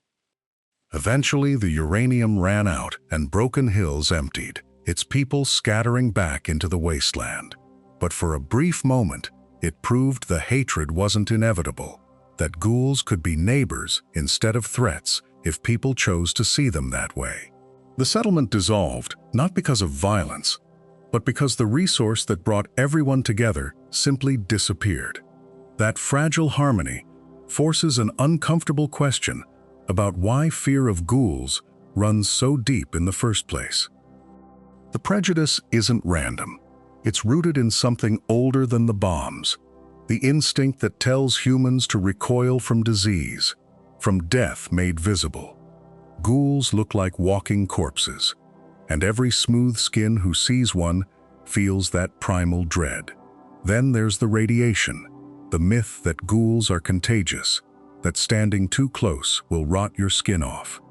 Eventually, the uranium ran out and Broken Hills emptied, its people scattering back into the wasteland. But for a brief moment, it proved the hatred wasn't inevitable, that ghouls could be neighbors instead of threats if people chose to see them that way. The settlement dissolved, not because of violence, but because the resource that brought everyone together simply disappeared. That fragile harmony forces an uncomfortable question about why fear of ghouls runs so deep in the first place. The prejudice isn't random. It's rooted in something older than the bombs, the instinct that tells humans to recoil from disease, from death made visible. Ghouls look like walking corpses, and every smooth skin who sees one feels that primal dread. Then there's the radiation, the myth that ghouls are contagious, that standing too close will rot your skin off.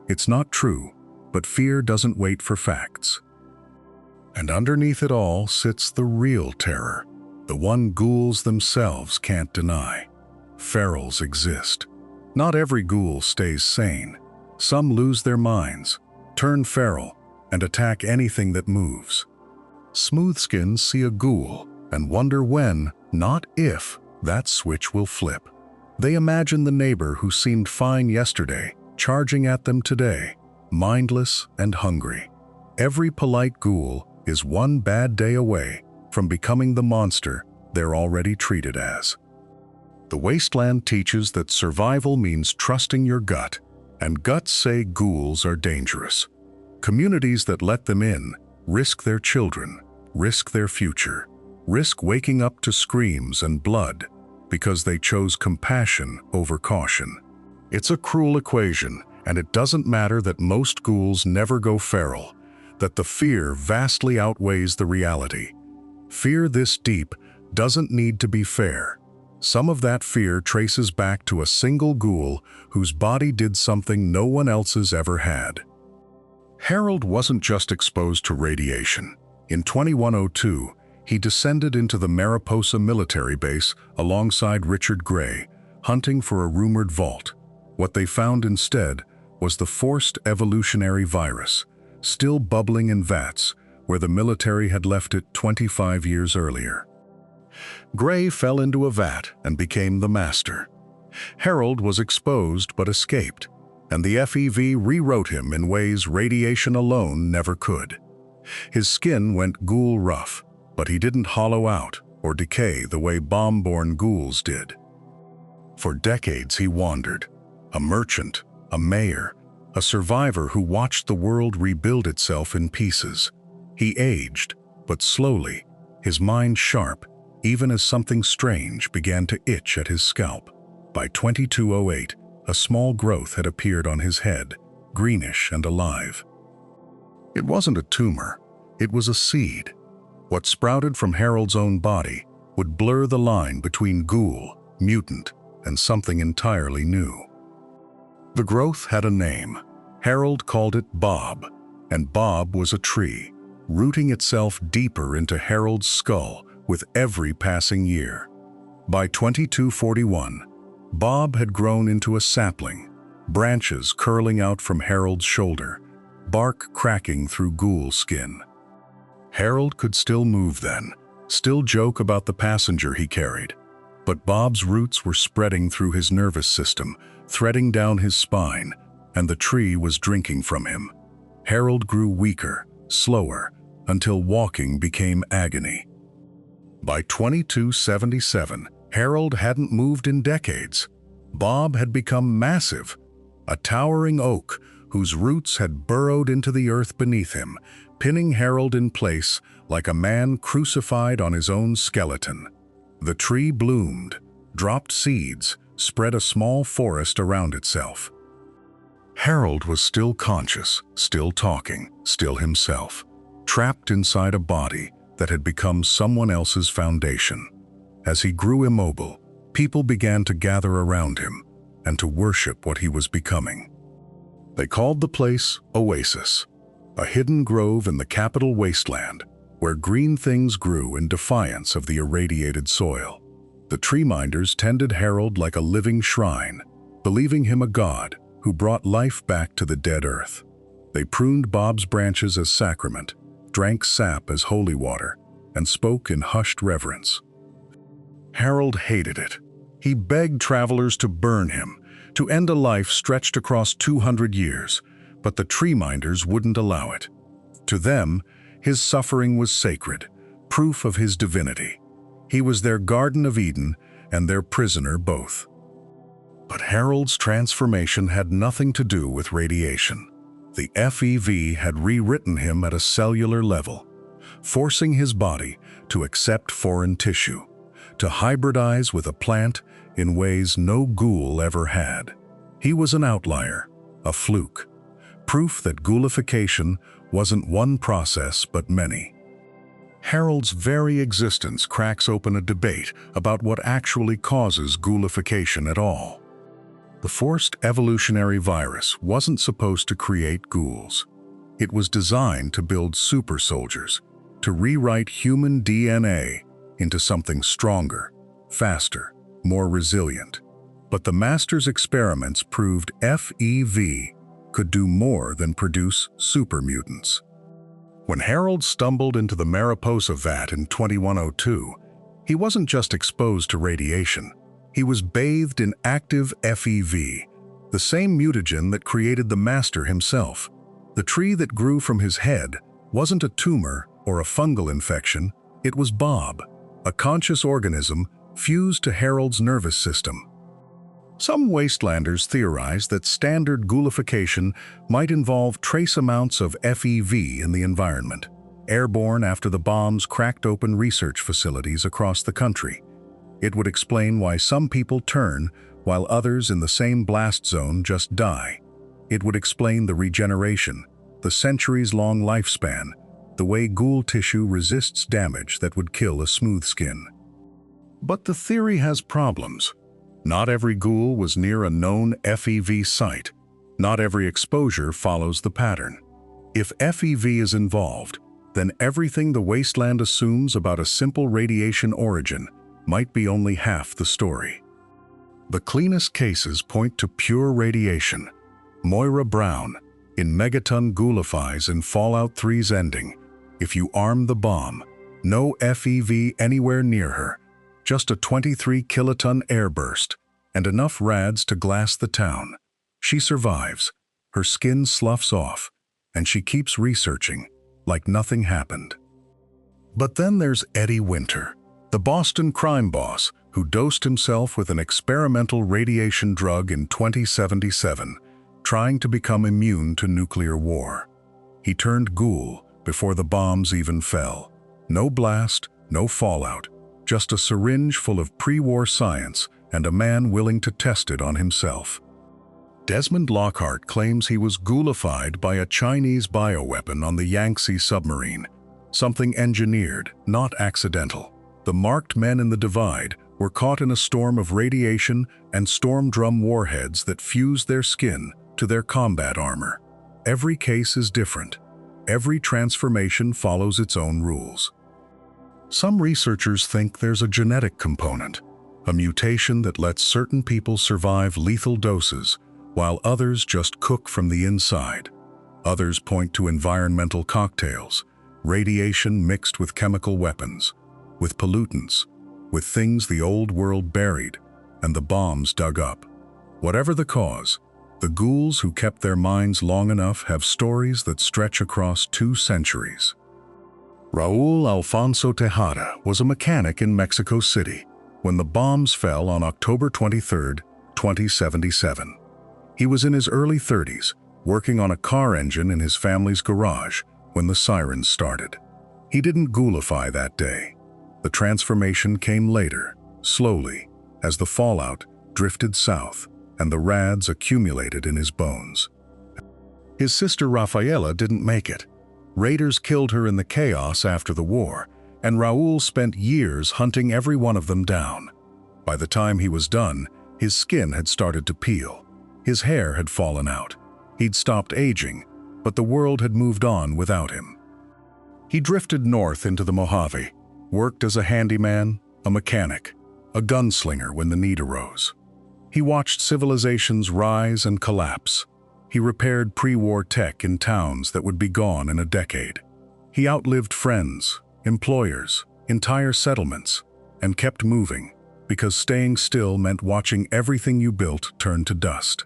It's not true, but fear doesn't wait for facts. And underneath it all sits the real terror, the one ghouls themselves can't deny. Ferals exist. Not every ghoul stays sane. Some lose their minds, turn feral, and attack anything that moves. Smoothskins see a ghoul and wonder when, not if, that switch will flip. They imagine the neighbor who seemed fine yesterday, charging at them today, mindless and hungry. Every polite ghoul is one bad day away from becoming the monster they're already treated as. The wasteland teaches that survival means trusting your gut, and guts say ghouls are dangerous. Communities that let them in risk their children, risk their future, risk waking up to screams and blood because they chose compassion over caution. It's a cruel equation, and it doesn't matter that most ghouls never go feral, that the fear vastly outweighs the reality. Fear this deep doesn't need to be fair. Some of that fear traces back to a single ghoul whose body did something no one else's ever had. Harold wasn't just exposed to radiation. In 2102, he descended into the Mariposa military base alongside Richard Gray, hunting for a rumored vault. What they found instead was the forced evolutionary virus, still bubbling in vats where the military had left it 25 years earlier. Gray fell into a vat and became the master. Harold was exposed but escaped, and the FEV rewrote him in ways radiation alone never could. His skin went ghoul rough, but he didn't hollow out or decay the way bomb-borne ghouls did. For decades he wandered, a merchant, a mayor, a survivor who watched the world rebuild itself in pieces. He aged, but slowly, his mind sharp, even as something strange began to itch at his scalp. By 2208, a small growth had appeared on his head, greenish and alive. It wasn't a tumor, it was a seed. What sprouted from Harold's own body would blur the line between ghoul, mutant, and something entirely new. The growth had a name. Harold called it Bob, and Bob was a tree, rooting itself deeper into Harold's skull with every passing year. By 2241, Bob had grown into a sapling, branches curling out from Harold's shoulder, bark cracking through ghoul skin. Harold could still move then, still joke about the passenger he carried, but Bob's roots were spreading through his nervous system, threading down his spine, and the tree was drinking from him. Harold grew weaker, slower, until walking became agony. By 2277, Harold hadn't moved in decades. Bob had become massive, a towering oak whose roots had burrowed into the earth beneath him, pinning Harold in place like a man crucified on his own skeleton. The tree bloomed, dropped seeds, spread a small forest around itself. Harold was still conscious, still talking, still himself, trapped inside a body that had become someone else's foundation. As he grew immobile, people began to gather around him and to worship what he was becoming. They called the place Oasis, a hidden grove in the capital wasteland where green things grew in defiance of the irradiated soil. The tree minders tended Harold like a living shrine, believing him a god who brought life back to the dead earth. They pruned Bob's branches as sacrament, drank sap as holy water, and spoke in hushed reverence. Harold hated it. He begged travelers to burn him, to end a life stretched across 200 years, but the tree minders wouldn't allow it. To them, his suffering was sacred, proof of his divinity. He was their Garden of Eden and their prisoner both. But Harold's transformation had nothing to do with radiation. The FEV had rewritten him at a cellular level, forcing his body to accept foreign tissue, to hybridize with a plant in ways no ghoul ever had. He was an outlier, a fluke, proof that ghoulification wasn't one process but many. Harold's very existence cracks open a debate about what actually causes ghoulification at all. The forced evolutionary virus wasn't supposed to create ghouls. It was designed to build super soldiers, to rewrite human DNA into something stronger, faster, more resilient. But the master's experiments proved FEV could do more than produce super mutants. When Harold stumbled into the Mariposa vat in 2102, he wasn't just exposed to radiation. He was bathed in active FEV, the same mutagen that created the master himself. The tree that grew from his head wasn't a tumor or a fungal infection, it was Bob, a conscious organism fused to Harold's nervous system. Some wastelanders theorized that standard ghoulification might involve trace amounts of FEV in the environment, airborne after the bombs cracked open research facilities across the country. It would explain why some people turn while others in the same blast zone just die. It would explain the regeneration, the centuries-long lifespan, the way ghoul tissue resists damage that would kill a smooth skin. But the theory has problems. Not every ghoul was near a known FEV site. Not every exposure follows the pattern. If FEV is involved, then everything the wasteland assumes about a simple radiation origin might be only half the story. The cleanest cases point to pure radiation. Moira Brown, in Megaton Ghoulifies in Fallout 3's ending, if you arm the bomb, no FEV anywhere near her, just a 23-kiloton airburst, and enough rads to glass the town. She survives, her skin sloughs off, and she keeps researching, like nothing happened. But then there's Eddie Winter, the Boston crime boss who dosed himself with an experimental radiation drug in 2077, trying to become immune to nuclear war. He turned ghoul before the bombs even fell. No blast, no fallout, just a syringe full of pre-war science and a man willing to test it on himself. Desmond Lockhart claims he was ghoulified by a Chinese bioweapon on the Yangtze submarine, something engineered, not accidental. The marked men in the Divide were caught in a storm of radiation and storm drum warheads that fused their skin to their combat armor. Every case is different. Every transformation follows its own rules. Some researchers think there's a genetic component, a mutation that lets certain people survive lethal doses, while others just cook from the inside. Others point to environmental cocktails, radiation mixed with chemical weapons, with pollutants, with things the old world buried and the bombs dug up. Whatever the cause, the ghouls who kept their minds long enough have stories that stretch across 2 centuries. Raúl Alfonso Tejada was a mechanic in Mexico City when the bombs fell on October 23, 2077. He was in his early 30s, working on a car engine in his family's garage when the sirens started. He didn't ghoulify that day. The transformation came later, slowly, as the fallout drifted south and the rads accumulated in his bones. His sister Rafaela didn't make it. Raiders killed her in the chaos after the war, and Raúl spent years hunting every one of them down. By the time he was done, his skin had started to peel. His hair had fallen out. He'd stopped aging, but the world had moved on without him. He drifted north into the Mojave, worked as a handyman, a mechanic, a gunslinger when the need arose. He watched civilizations rise and collapse. He repaired pre-war tech in towns that would be gone in a decade. He outlived friends, employers, entire settlements, and kept moving, because staying still meant watching everything you built turn to dust.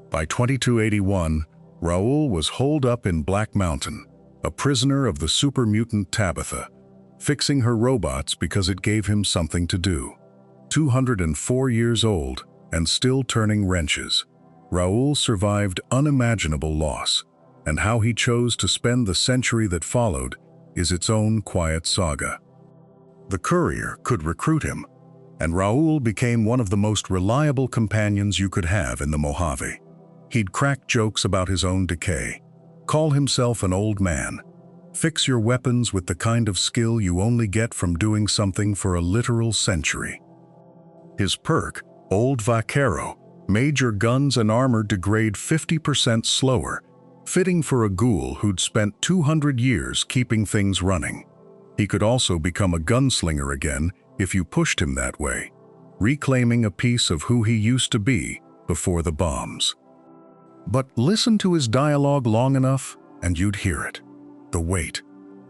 By 2281, Raúl was holed up in Black Mountain, a prisoner of the super mutant Tabitha, fixing her robots because it gave him something to do. 204 years old and still turning wrenches, Raúl survived unimaginable loss, and how he chose to spend the century that followed is its own quiet saga. The courier could recruit him, and Raúl became one of the most reliable companions you could have in the Mojave. He'd crack jokes about his own decay, call himself an old man, fix your weapons with the kind of skill you only get from doing something for a literal century. His perk, Old Vaquero, made your guns and armor degrade 50% slower, fitting for a ghoul who'd spent 200 years keeping things running. He could also become a gunslinger again if you pushed him that way, reclaiming a piece of who he used to be before the bombs. But listen to his dialogue long enough and you'd hear it. The weight.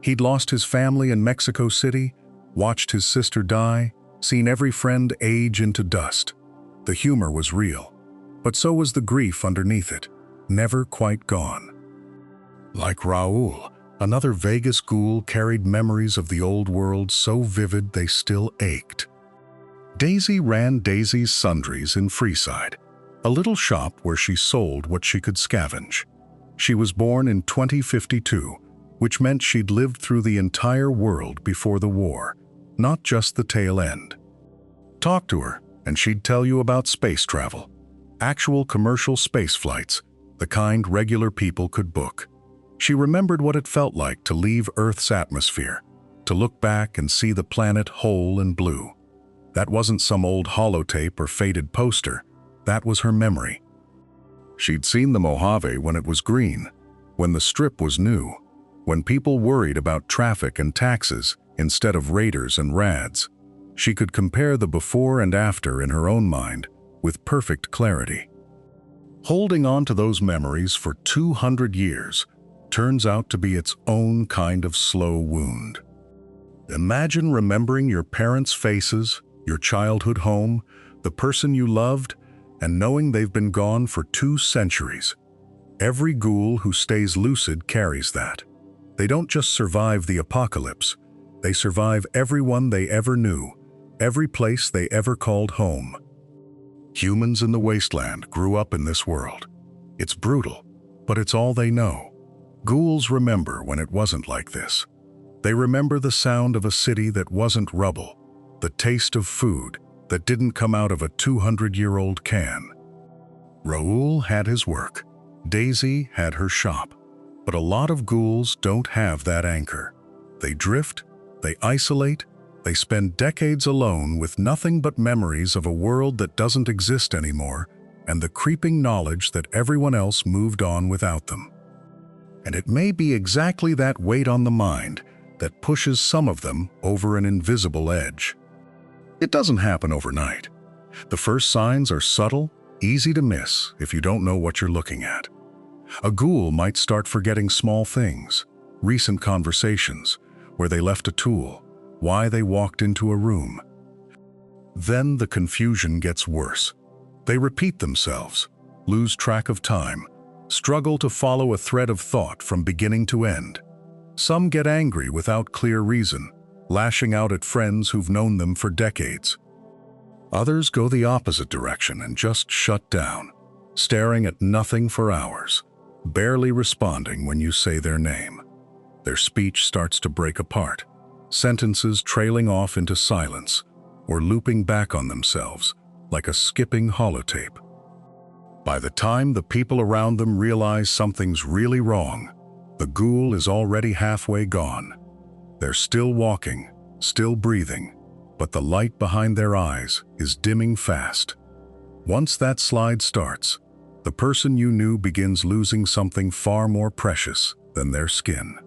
He'd lost his family in Mexico City, watched his sister die, seen every friend age into dust. The humor was real, but so was the grief underneath it, never quite gone. Like Raúl, another Vegas ghoul carried memories of the old world so vivid they still ached. Daisy ran Daisy's Sundries in Freeside, a little shop where she sold what she could scavenge. She was born in 2052, which meant she'd lived through the entire world before the war, not just the tail end. Talk to her, and she'd tell you about space travel. Actual commercial space flights, the kind regular people could book. She remembered what it felt like to leave Earth's atmosphere, to look back and see the planet whole and blue. That wasn't some old holotape or faded poster. That was her memory. She'd seen the Mojave when it was green, when the Strip was new, when people worried about traffic and taxes instead of raiders and rads. She could compare the before and after in her own mind with perfect clarity. Holding on to those memories for 200 years turns out to be its own kind of slow wound. Imagine remembering your parents' faces, your childhood home, the person you loved, and knowing they've been gone for 2 centuries. Every ghoul who stays lucid carries that. They don't just survive the apocalypse, they survive everyone they ever knew, every place they ever called home. Humans in the wasteland grew up in this world. It's brutal, but it's all they know. Ghouls remember when it wasn't like this. They remember the sound of a city that wasn't rubble, the taste of food that didn't come out of a 200-year-old can. Raúl had his work. Daisy had her shop. But a lot of ghouls don't have that anchor. They drift, they isolate, They spend decades alone with nothing but memories of a world that doesn't exist anymore and the creeping knowledge that everyone else moved on without them. And it may be exactly that weight on the mind that pushes some of them over an invisible edge. It doesn't happen overnight. The first signs are subtle, easy to miss if you don't know what you're looking at. A ghoul might start forgetting small things, recent conversations, where they left a tool, why they walked into a room. Then the confusion gets worse. They repeat themselves, lose track of time, struggle to follow a thread of thought from beginning to end. Some get angry without clear reason, lashing out at friends who've known them for decades. Others go the opposite direction and just shut down, staring at nothing for hours, barely responding when you say their name. Their speech starts to break apart, sentences trailing off into silence or looping back on themselves like a skipping holotape. By the time the people around them realize something's really wrong, the ghoul is already halfway gone. They're still walking, still breathing, but the light behind their eyes is dimming fast. Once that slide starts, the person you knew begins losing something far more precious than their skin.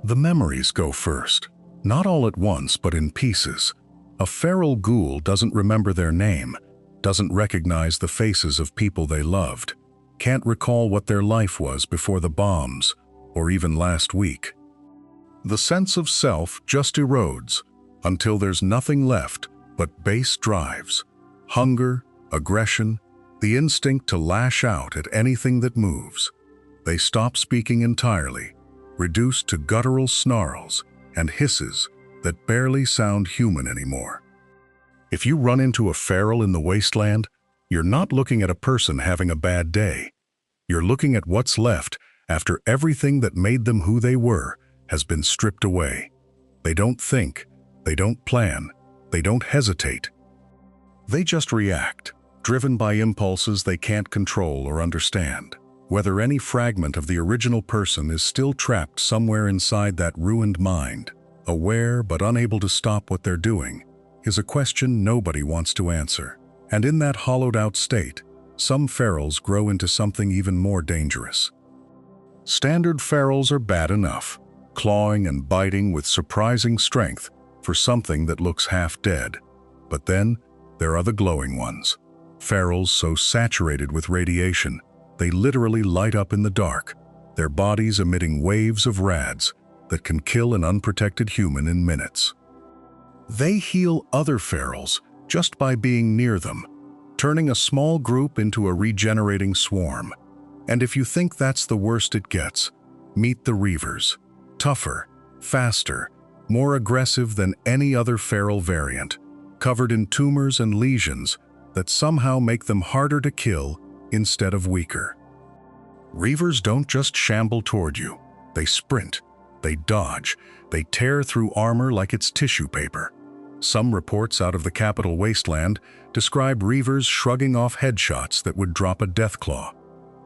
The memories go first, not all at once but in pieces. A feral ghoul doesn't remember their name, doesn't recognize the faces of people they loved, can't recall what their life was before the bombs, or even last week. The sense of self just erodes until there's nothing left but base drives, hunger, aggression, the instinct to lash out at anything that moves. They stop speaking entirely, reduced to guttural snarls and hisses that barely sound human anymore. If you run into a feral in the wasteland, you're not looking at a person having a bad day. You're looking at what's left after everything that made them who they were has been stripped away. They don't think, they don't plan, they don't hesitate. They just react, driven by impulses they can't control or understand. Whether any fragment of the original person is still trapped somewhere inside that ruined mind, aware but unable to stop what they're doing, is a question nobody wants to answer. And in that hollowed-out state, some ferals grow into something even more dangerous. Standard ferals are bad enough, clawing and biting with surprising strength for something that looks half dead. But then, there are the glowing ones. Ferals so saturated with radiation, they literally light up in the dark, their bodies emitting waves of rads that can kill an unprotected human in minutes. They heal other ferals just by being near them, turning a small group into a regenerating swarm. And if you think that's the worst it gets, meet the reavers. Tougher, faster, more aggressive than any other feral variant, covered in tumors and lesions that somehow make them harder to kill instead of weaker. Reavers don't just shamble toward you. They sprint, they dodge, they tear through armor like it's tissue paper. Some reports out of the capital wasteland describe reavers shrugging off headshots that would drop a deathclaw.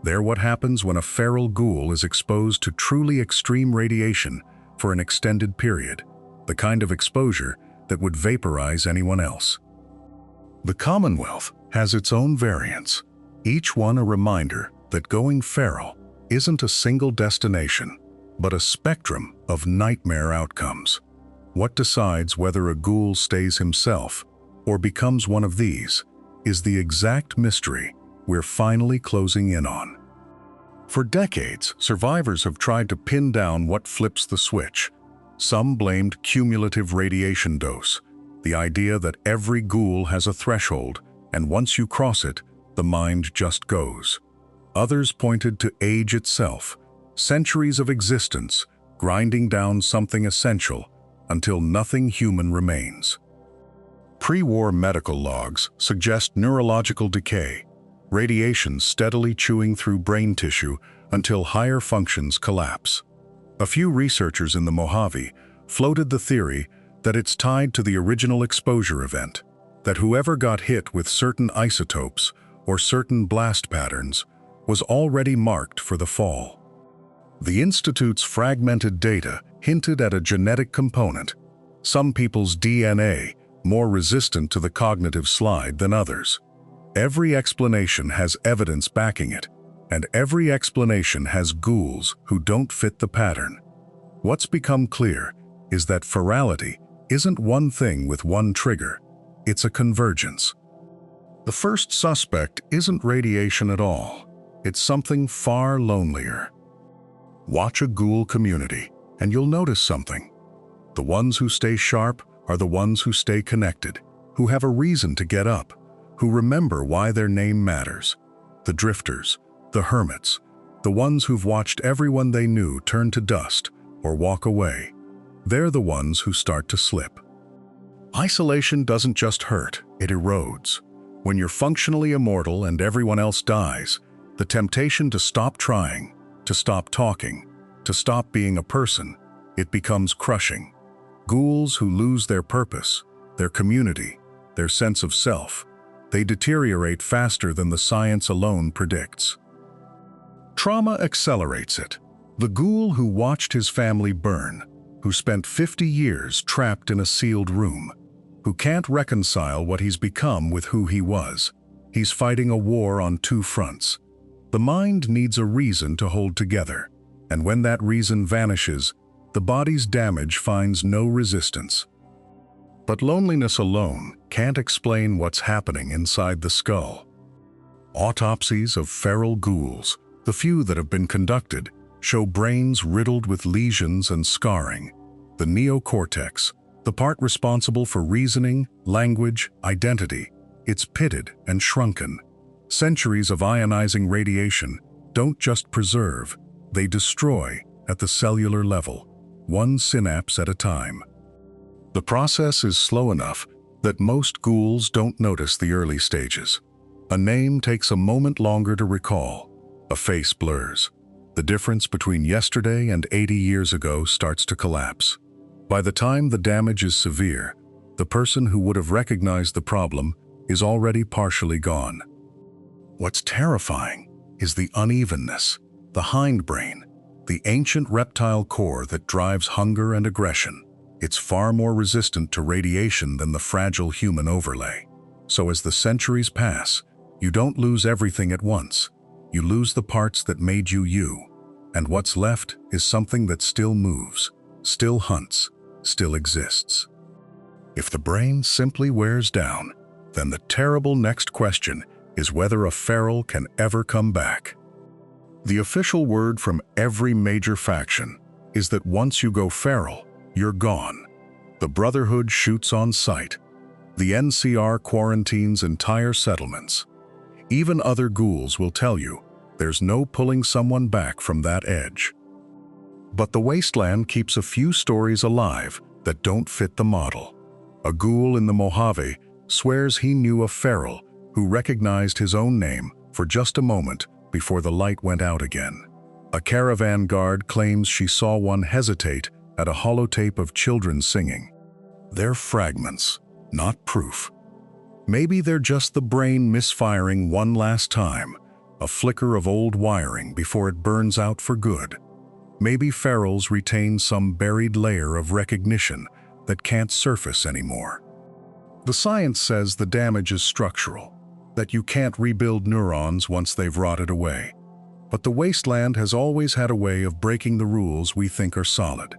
They're what happens when a feral ghoul is exposed to truly extreme radiation for an extended period, the kind of exposure that would vaporize anyone else. The Commonwealth has its own variants, each one a reminder that going feral isn't a single destination, but a spectrum of nightmare outcomes. What decides whether a ghoul stays himself or becomes one of these is the exact mystery we're finally closing in on. For decades, survivors have tried to pin down what flips the switch. Some blamed cumulative radiation dose, the idea that every ghoul has a threshold, and once you cross it, the mind just goes. Others pointed to age itself, centuries of existence, grinding down something essential until nothing human remains. Pre-war medical logs suggest neurological decay, radiation steadily chewing through brain tissue until higher functions collapse. A few researchers in the Mojave floated the theory that it's tied to the original exposure event, that whoever got hit with certain isotopes or certain blast patterns was already marked for the fall. The Institute's fragmented data hinted at a genetic component, Some people's DNA more resistant to the cognitive slide than others. Every explanation has evidence backing it, and every explanation has ghouls who don't fit the pattern. What's become clear is that ferality isn't one thing with one trigger, it's a convergence. The first suspect isn't radiation at all, it's something far lonelier. Watch a ghoul community, and you'll notice something. The ones who stay sharp are the ones who stay connected, who have a reason to get up, who remember why their name matters. The drifters, the hermits, the ones who've watched everyone they knew turn to dust or walk away. They're the ones who start to slip. Isolation doesn't just hurt, it erodes. When you're functionally immortal and everyone else dies, the temptation to stop trying, to stop talking, to stop being a person, it becomes crushing. Ghouls who lose their purpose, their community, their sense of self, they deteriorate faster than the science alone predicts. Trauma accelerates it. The ghoul who watched his family burn, who spent 50 years trapped in a sealed room, who can't reconcile what he's become with who he was. He's fighting a war on two fronts. The mind needs a reason to hold together, and when that reason vanishes, the body's damage finds no resistance. But loneliness alone can't explain what's happening inside the skull. Autopsies of feral ghouls, the few that have been conducted, show brains riddled with lesions and scarring. The neocortex, the part responsible for reasoning, language, identity, it's pitted and shrunken. Centuries of ionizing radiation don't just preserve, they destroy at the cellular level, one synapse at a time. The process is slow enough that most ghouls don't notice the early stages. A name takes a moment longer to recall. A face blurs. The difference between yesterday and 80 years ago starts to collapse. By the time the damage is severe, the person who would have recognized the problem is already partially gone. What's terrifying is the unevenness, the hindbrain, the ancient reptile core that drives hunger and aggression. It's far more resistant to radiation than the fragile human overlay. So as the centuries pass, you don't lose everything at once. You lose the parts that made you you. And what's left is something that still moves, still hunts, still exists. If the brain simply wears down, then the terrible next question is whether a feral can ever come back. The official word from every major faction is that once you go feral, you're gone. The Brotherhood shoots on sight. The NCR quarantines entire settlements. Even other ghouls will tell you there's no pulling someone back from that edge. But the wasteland keeps a few stories alive that don't fit the model. A ghoul in the Mojave swears he knew a feral who recognized his own name for just a moment before the light went out again. A caravan guard claims she saw one hesitate at a holotape of children singing. They're fragments, not proof. Maybe they're just the brain misfiring one last time, a flicker of old wiring before it burns out for good. Maybe ferals retain some buried layer of recognition that can't surface anymore. The science says the damage is structural, that you can't rebuild neurons once they've rotted away. But the wasteland has always had a way of breaking the rules we think are solid.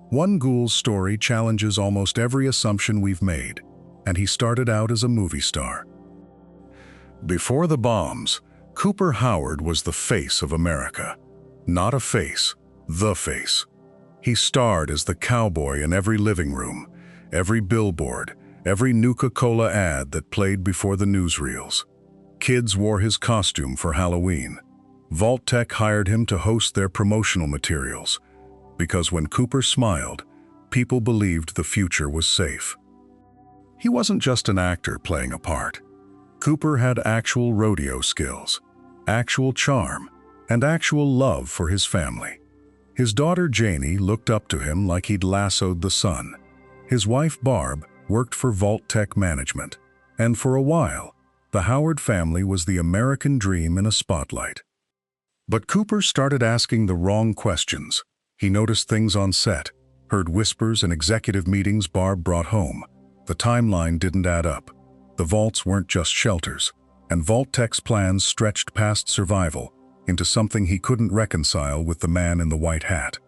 One ghoul's story challenges almost every assumption we've made, and he started out as a movie star. Before the bombs, Cooper Howard was the face of America. Not a face, the face. He starred as the cowboy in every living room, every billboard, every Nuka-Cola ad that played before the newsreels. Kids wore his costume for Halloween. Vault-Tec hired him to host their promotional materials, because when Cooper smiled, people believed the future was safe. He wasn't just an actor playing a part. Cooper had actual rodeo skills, actual charm, and actual love for his family. His daughter Janie looked up to him like he'd lassoed the sun. His wife Barb worked for Vault-Tec management, and for a while, the Howard family was the American dream in a spotlight. But Cooper started asking the wrong questions. He noticed things on set. heard whispers in executive meetings Barb brought home. The timeline didn't add up. The vaults weren't just shelters, and Vault-Tech's plans stretched past survival into something he couldn't reconcile with the man in the white hat.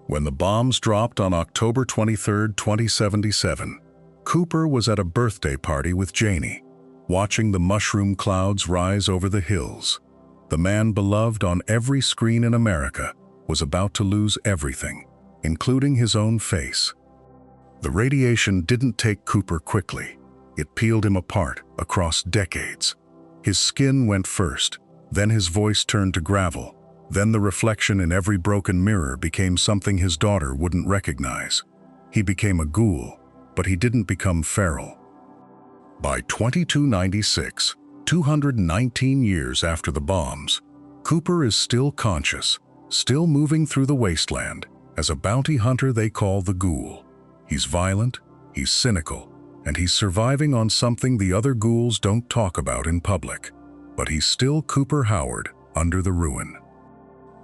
When the bombs dropped on October 23, 2077, Cooper was at a birthday party with Janie, watching the mushroom clouds rise over the hills. The man beloved on every screen in America was about to lose everything, including his own face. The radiation didn't take Cooper quickly. It peeled him apart across decades. His skin went first, then his voice turned to gravel, then the reflection in every broken mirror became something his daughter wouldn't recognize. He became a ghoul, but he didn't become feral. By 2296, 219 years after the bombs, Cooper is still conscious, still moving through the wasteland as a bounty hunter they call the Ghoul. He's violent, he's cynical, and he's surviving on something the other ghouls don't talk about in public. But he's still Cooper Howard under the ruin.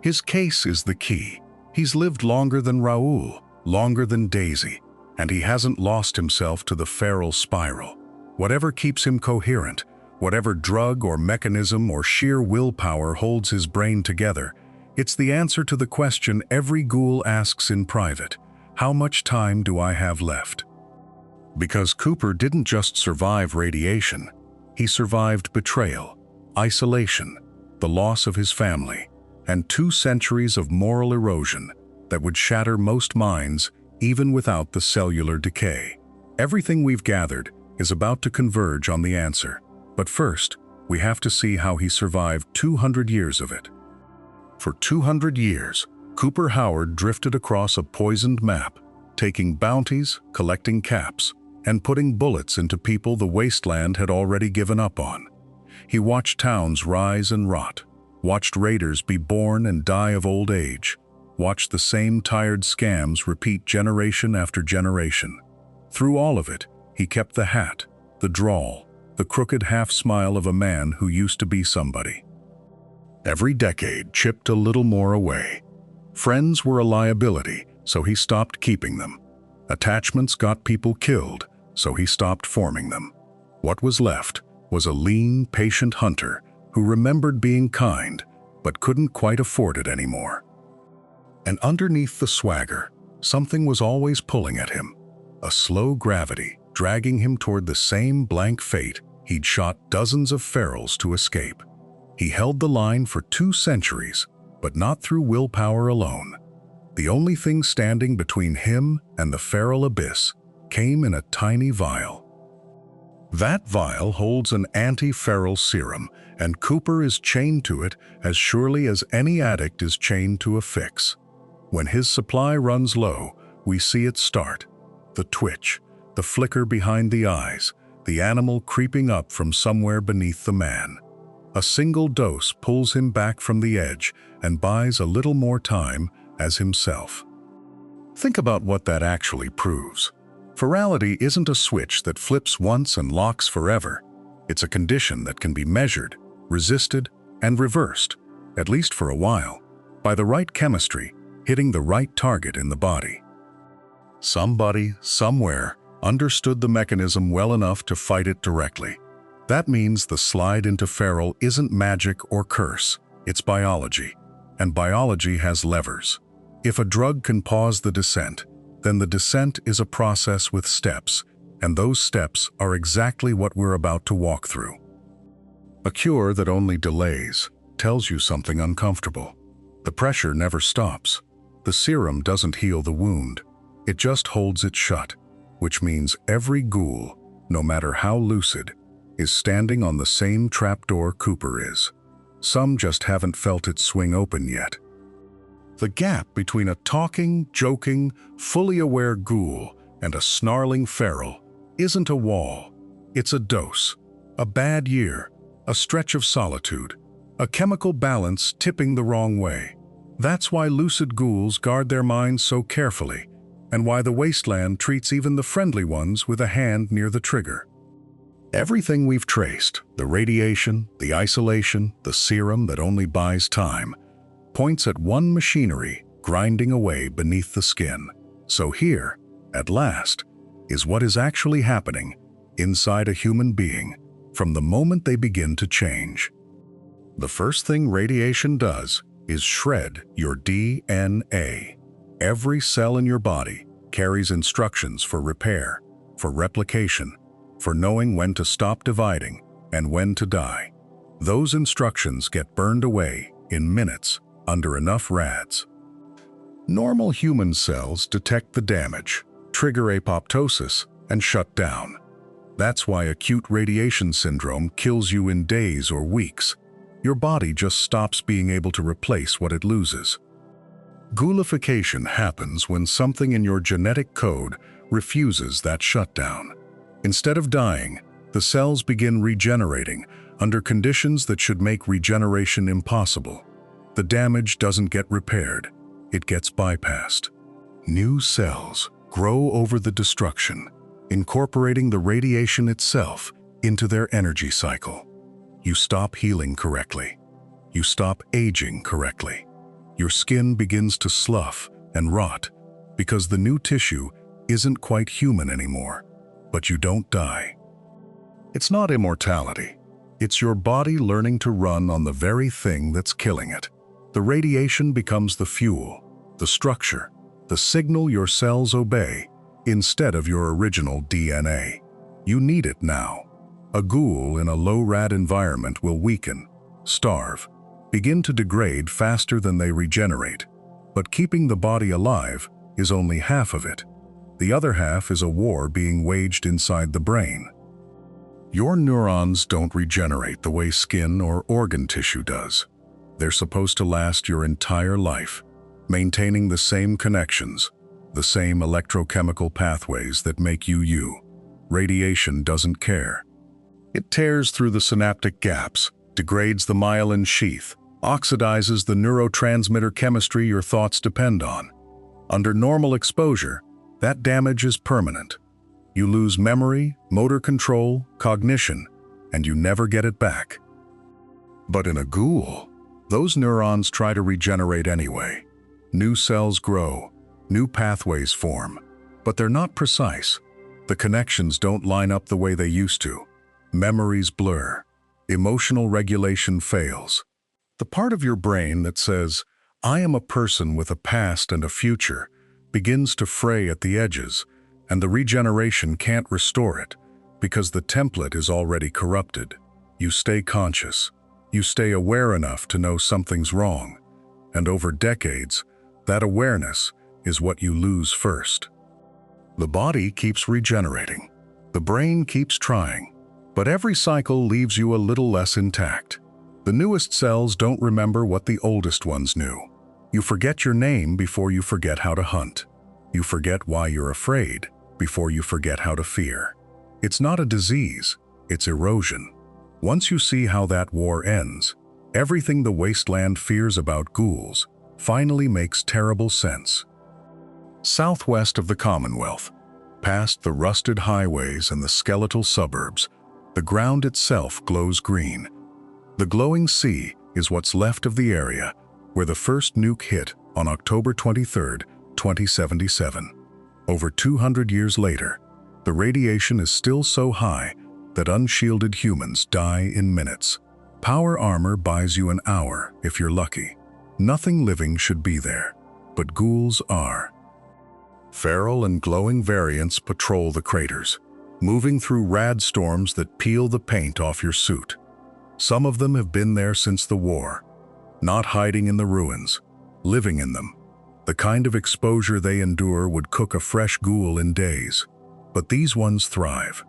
His case is the key. He's lived longer than Raoul, longer than Daisy, and he hasn't lost himself to the feral spiral. Whatever keeps him coherent, whatever drug or mechanism or sheer willpower holds his brain together, it's the answer to the question every ghoul asks in private: how much time do I have left? Because Cooper didn't just survive radiation, he survived betrayal, isolation, the loss of his family, and 2 centuries of moral erosion that would shatter most minds even without the cellular decay. Everything we've gathered is about to converge on the answer, but first, we have to see how he survived 200 years of it. For 200 years, Cooper Howard drifted across a poisoned map, taking bounties, collecting caps, and putting bullets into people the wasteland had already given up on. He watched towns rise and rot, watched raiders be born and die of old age, watched the same tired scams repeat generation after generation. Through all of it, he kept the hat, the drawl, the crooked half-smile of a man who used to be somebody. Every decade chipped a little more away. Friends were a liability, so he stopped keeping them. Attachments got people killed, so he stopped forming them. What was left was a lean, patient hunter who remembered being kind, but couldn't quite afford it anymore. And underneath the swagger, something was always pulling at him, a slow gravity dragging him toward the same blank fate he'd shot dozens of ferals to escape. He held the line for 2 centuries, but not through willpower alone. The only thing standing between him and the feral abyss came in a tiny vial. That vial holds an anti-feral serum, and Cooper is chained to it as surely as any addict is chained to a fix. When his supply runs low, we see it start. The twitch, the flicker behind the eyes, the animal creeping up from somewhere beneath the man. A single dose pulls him back from the edge and buys a little more time as himself. Think about what that actually proves. Ferality isn't a switch that flips once and locks forever. It's a condition that can be measured, resisted, and reversed, at least for a while, by the right chemistry, hitting the right target in the body. Somebody, somewhere, understood the mechanism well enough to fight it directly. That means the slide into feral isn't magic or curse, it's biology. And biology has levers. If a drug can pause the descent, then the descent is a process with steps, and those steps are exactly what we're about to walk through. A cure that only delays tells you something uncomfortable. The pressure never stops. The serum doesn't heal the wound. It just holds it shut, which means every ghoul, no matter how lucid, is standing on the same trapdoor Cooper is. Some just haven't felt it swing open yet. The gap between a talking, joking, fully aware ghoul and a snarling feral isn't a wall. It's a dose, a bad year, a stretch of solitude, a chemical balance tipping the wrong way. That's why lucid ghouls guard their minds so carefully, and why the wasteland treats even the friendly ones with a hand near the trigger. Everything we've traced, the radiation, the isolation, the serum that only buys time, points at one machinery grinding away beneath the skin. So here, at last, is what is actually happening inside a human being from the moment they begin to change. The first thing radiation does is shred your DNA. Every cell in your body carries instructions for repair, for replication, for knowing when to stop dividing and when to die. Those instructions get burned away in minutes under enough rads. Normal human cells detect the damage, trigger apoptosis, and shut down. That's why acute radiation syndrome kills you in days or weeks. Your body just stops being able to replace what it loses. Ghoulification happens when something in your genetic code refuses that shutdown. Instead of dying, the cells begin regenerating under conditions that should make regeneration impossible. The damage doesn't get repaired, it gets bypassed. New cells grow over the destruction, incorporating the radiation itself into their energy cycle. You stop healing correctly. You stop aging correctly. Your skin begins to slough and rot because the new tissue isn't quite human anymore, but you don't die. It's not immortality. It's your body learning to run on the very thing that's killing it. The radiation becomes the fuel, the structure, the signal your cells obey instead of your original DNA. You need it now. A ghoul in a low-rad environment will weaken, starve, begin to degrade faster than they regenerate. But keeping the body alive is only half of it. The other half is a war being waged inside the brain. Your neurons don't regenerate the way skin or organ tissue does. They're supposed to last your entire life, maintaining the same connections, the same electrochemical pathways that make you you. Radiation doesn't care. It tears through the synaptic gaps, degrades the myelin sheath, oxidizes the neurotransmitter chemistry your thoughts depend on. Under normal exposure, that damage is permanent. You lose memory, motor control, cognition, and you never get it back. But in a ghoul, those neurons try to regenerate anyway. New cells grow, new pathways form, but they're not precise. The connections don't line up the way they used to. Memories blur. Emotional regulation fails. The part of your brain that says, "I am a person with a past and a future," begins to fray at the edges, and the regeneration can't restore it because the template is already corrupted. You stay conscious. You stay aware enough to know something's wrong, and over decades, that awareness is what you lose first. The body keeps regenerating. The brain keeps trying, but every cycle leaves you a little less intact. The newest cells don't remember what the oldest ones knew. You forget your name before you forget how to hunt. You forget why you're afraid before you forget how to fear. It's not a disease, it's erosion. Once you see how that war ends, everything the wasteland fears about ghouls finally makes terrible sense. Southwest of the Commonwealth, past the rusted highways and the skeletal suburbs, the ground itself glows green. The glowing sea is what's left of the area where the first nuke hit on October 23, 2077. Over 200 years later, the radiation is still so high that unshielded humans die in minutes. Power armor buys you an hour if you're lucky. Nothing living should be there, but ghouls are. Feral and glowing variants patrol the craters, moving through rad storms that peel the paint off your suit. Some of them have been there since the war, not hiding in the ruins, living in them. The kind of exposure they endure would cook a fresh ghoul in days, but these ones thrive.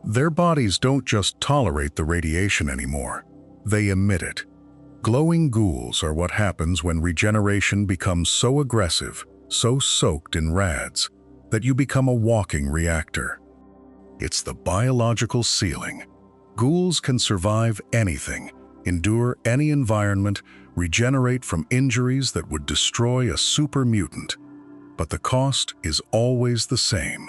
Their bodies don't just tolerate the radiation anymore, they emit it. Glowing ghouls are what happens when regeneration becomes so aggressive, so soaked in rads, that you become a walking reactor. It's the biological ceiling. Ghouls can survive anything, endure any environment, regenerate from injuries that would destroy a super mutant. But the cost is always the same.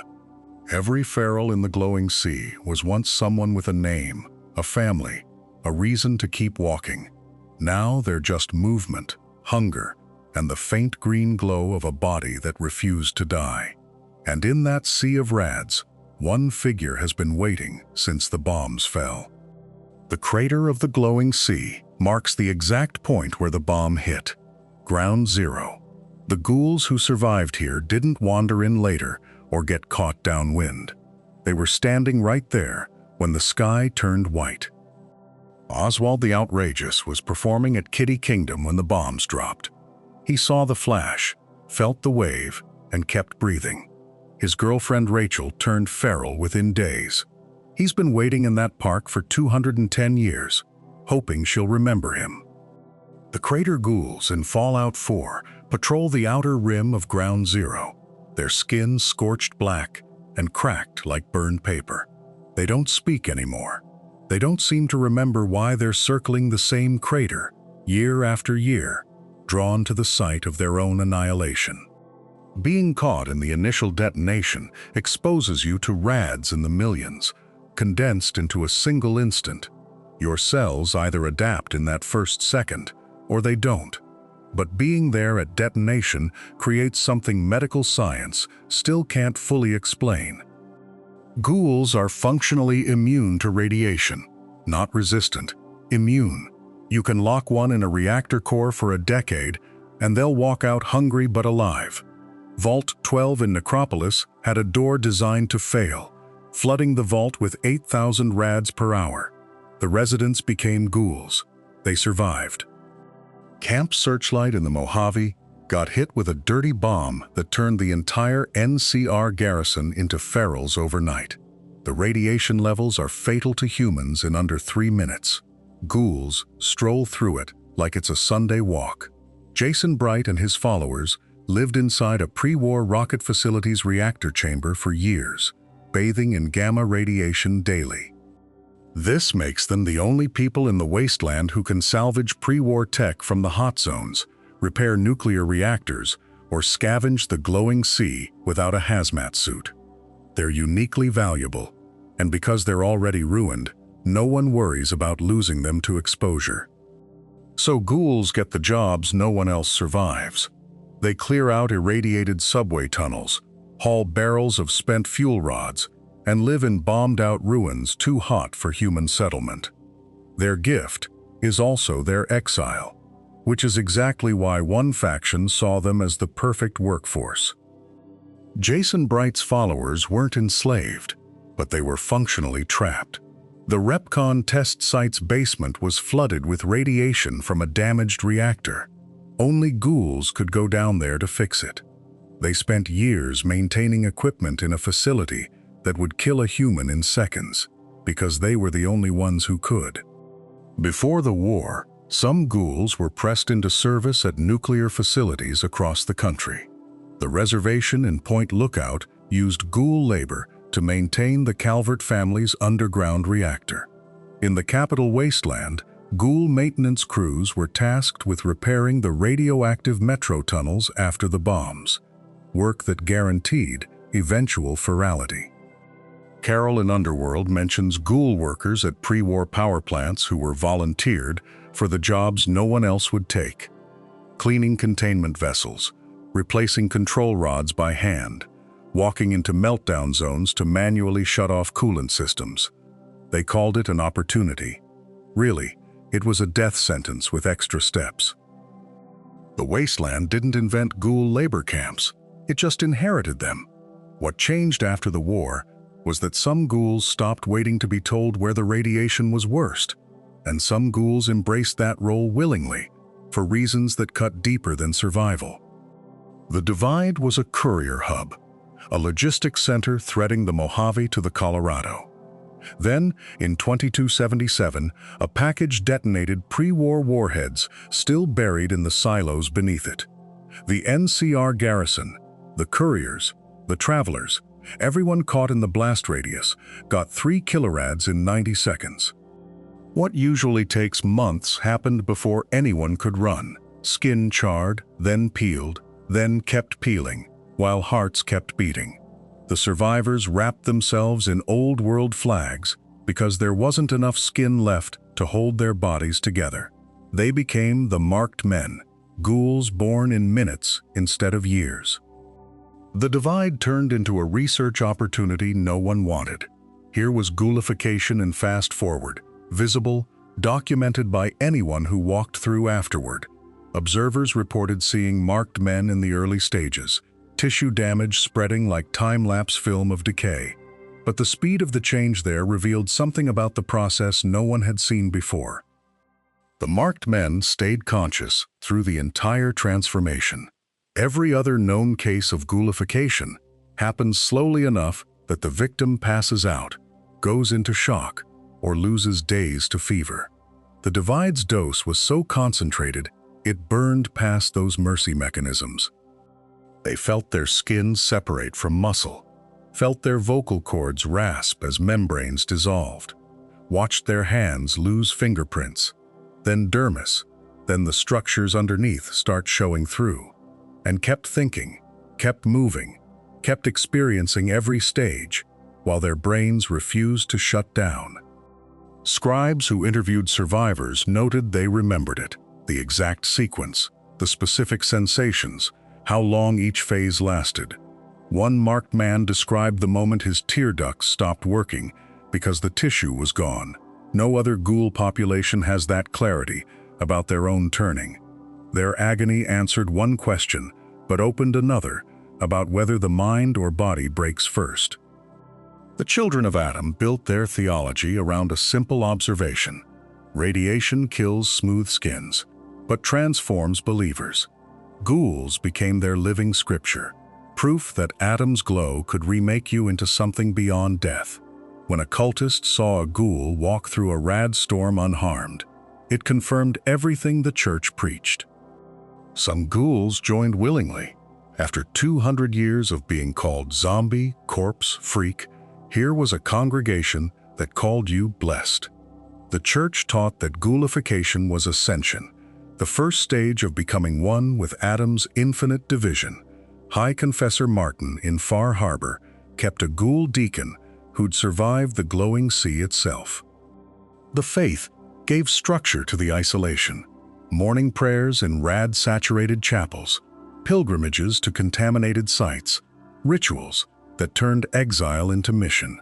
Every feral in the glowing sea was once someone with a name, a family, a reason to keep walking. Now they're just movement, hunger, and the faint green glow of a body that refused to die. And in that sea of rads, one figure has been waiting since the bombs fell. The crater of the glowing sea marks the exact point where the bomb hit. Ground Zero. The ghouls who survived here didn't wander in later or get caught downwind. They were standing right there when the sky turned white. Oswald the Outrageous was performing at Kitty Kingdom when the bombs dropped. He saw the flash, felt the wave, and kept breathing. His girlfriend Rachel turned feral within days. He's been waiting in that park for 210 years, hoping she'll remember him. The crater ghouls in Fallout 4 patrol the outer rim of Ground Zero, their skin scorched black and cracked like burned paper. They don't speak anymore. They don't seem to remember why they're circling the same crater, year after year, drawn to the site of their own annihilation. Being caught in the initial detonation exposes you to rads in the millions, condensed into a single instant. Your cells either adapt in that first second, or they don't. But being there at detonation creates something medical science still can't fully explain. Ghouls are functionally immune to radiation, not resistant, immune. You can lock one in a reactor core for a decade, and they'll walk out hungry but alive. Vault 12 in Necropolis had a door designed to fail, flooding the vault with 8,000 rads per hour. The residents became ghouls. They survived. Camp Searchlight in the Mojave got hit with a dirty bomb that turned the entire NCR garrison into ferals overnight. The radiation levels are fatal to humans in under 3 minutes. Ghouls stroll through it like it's a Sunday walk. Jason Bright and his followers lived inside a pre-war rocket facility's reactor chamber for years, bathing in gamma radiation daily. This makes them the only people in the wasteland who can salvage pre-war tech from the hot zones, repair nuclear reactors, or scavenge the glowing sea without a hazmat suit. They're uniquely valuable, and because they're already ruined, no one worries about losing them to exposure. So ghouls get the jobs no one else survives. They clear out irradiated subway tunnels, haul barrels of spent fuel rods, and live in bombed-out ruins too hot for human settlement. Their gift is also their exile, which is exactly why one faction saw them as the perfect workforce. Jason Bright's followers weren't enslaved, but they were functionally trapped. The Repcon test site's basement was flooded with radiation from a damaged reactor. Only ghouls could go down there to fix it. They spent years maintaining equipment in a facility that would kill a human in seconds, because they were the only ones who could. Before the war, some ghouls were pressed into service at nuclear facilities across the country. The reservation in Point Lookout used ghoul labor to maintain the Calvert family's underground reactor. In the capital wasteland, ghoul maintenance crews were tasked with repairing the radioactive metro tunnels after the bombs, work that guaranteed eventual ferality. Carol in Underworld mentions ghoul workers at pre-war power plants who were volunteered for the jobs no one else would take. Cleaning containment vessels, replacing control rods by hand, walking into meltdown zones to manually shut off coolant systems. They called it an opportunity. Really, it was a death sentence with extra steps. The wasteland didn't invent ghoul labor camps, it just inherited them. What changed after the war was that some ghouls stopped waiting to be told where the radiation was worst, and some ghouls embraced that role willingly, for reasons that cut deeper than survival. The Divide was a courier hub, a logistics center threading the Mojave to the Colorado. Then, in 2277, a package detonated pre-war warheads still buried in the silos beneath it. The NCR garrison, the couriers, the travelers, everyone caught in the blast radius, got 3 kilorads in 90 seconds. What usually takes months happened before anyone could run. Skin charred, then peeled, then kept peeling, while hearts kept beating. The survivors wrapped themselves in old world flags because there wasn't enough skin left to hold their bodies together. They became the marked men, ghouls born in minutes instead of years. The divide turned into a research opportunity no one wanted. Here was ghoulification in fast forward, visible, documented by anyone who walked through afterward. Observers reported seeing marked men in the early stages, tissue damage spreading like time-lapse film of decay. But the speed of the change there revealed something about the process no one had seen before. The marked men stayed conscious through the entire transformation. Every other known case of ghoulification happens slowly enough that the victim passes out, goes into shock, or loses days to fever. The divide's dose was so concentrated, it burned past those mercy mechanisms. They felt their skin separate from muscle, felt their vocal cords rasp as membranes dissolved, watched their hands lose fingerprints, then dermis, then the structures underneath start showing through, and kept thinking, kept moving, kept experiencing every stage, while their brains refused to shut down. Scribes who interviewed survivors noted they remembered it, the exact sequence, the specific sensations, how long each phase lasted. One marked man described the moment his tear ducts stopped working because the tissue was gone. No other ghoul population has that clarity about their own turning. Their agony answered one question, but opened another about whether the mind or body breaks first. The children of Adam built their theology around a simple observation. Radiation kills smooth skins, but transforms believers. Ghouls became their living scripture, proof that Adam's glow could remake you into something beyond death. When a cultist saw a ghoul walk through a rad storm unharmed, it confirmed everything the church preached. Some ghouls joined willingly. After 200 years of being called zombie, corpse, freak, here was a congregation that called you blessed. The church taught that ghoulification was ascension, the first stage of becoming one with Adam's infinite division. High Confessor Martin in Far Harbor kept a ghoul deacon who'd survived the glowing sea itself. The faith gave structure to the isolation. Morning prayers in rad-saturated chapels, pilgrimages to contaminated sites, rituals that turned exile into mission.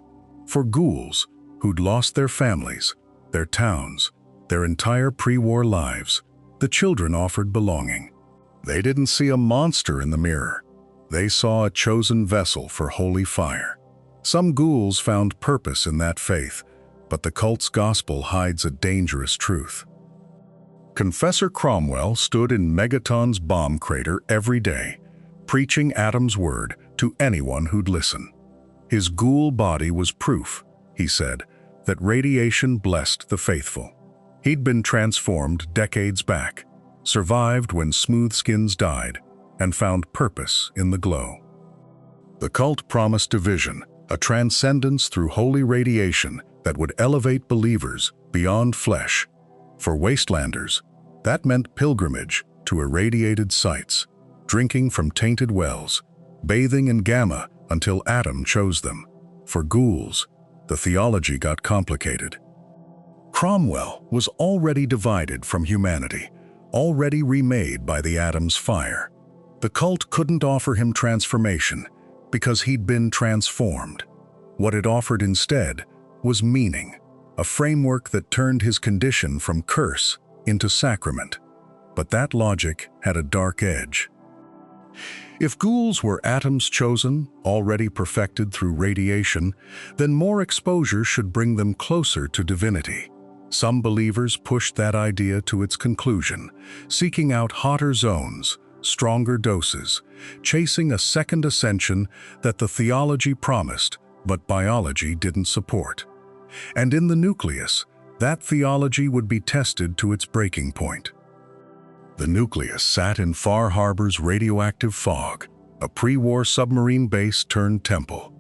For ghouls who'd lost their families, their towns, their entire pre-war lives, the children offered belonging. They didn't see a monster in the mirror. They saw a chosen vessel for holy fire. Some ghouls found purpose in that faith, but the cult's gospel hides a dangerous truth. Confessor Cromwell stood in Megaton's bomb crater every day, preaching Adam's word to anyone who'd listen. His ghoul body was proof, he said, that radiation blessed the faithful. He'd been transformed decades back, survived when smooth skins died, and found purpose in the glow. The cult promised division, a transcendence through holy radiation that would elevate believers beyond flesh. For wastelanders, that meant pilgrimage to irradiated sites, drinking from tainted wells, bathing in gamma until Adam chose them. For ghouls, the theology got complicated. Cromwell was already divided from humanity, already remade by the Adam's fire. The cult couldn't offer him transformation because he'd been transformed. What it offered instead was meaning, a framework that turned his condition from curse into sacrament. But that logic had a dark edge. If ghouls were Adam's chosen, already perfected through radiation, then more exposure should bring them closer to divinity. Some believers pushed that idea to its conclusion, seeking out hotter zones, stronger doses, chasing a second ascension that the theology promised, but biology didn't support. And in the nucleus, that theology would be tested to its breaking point. The nucleus sat in Far Harbor's radioactive fog, a pre-war submarine base turned temple.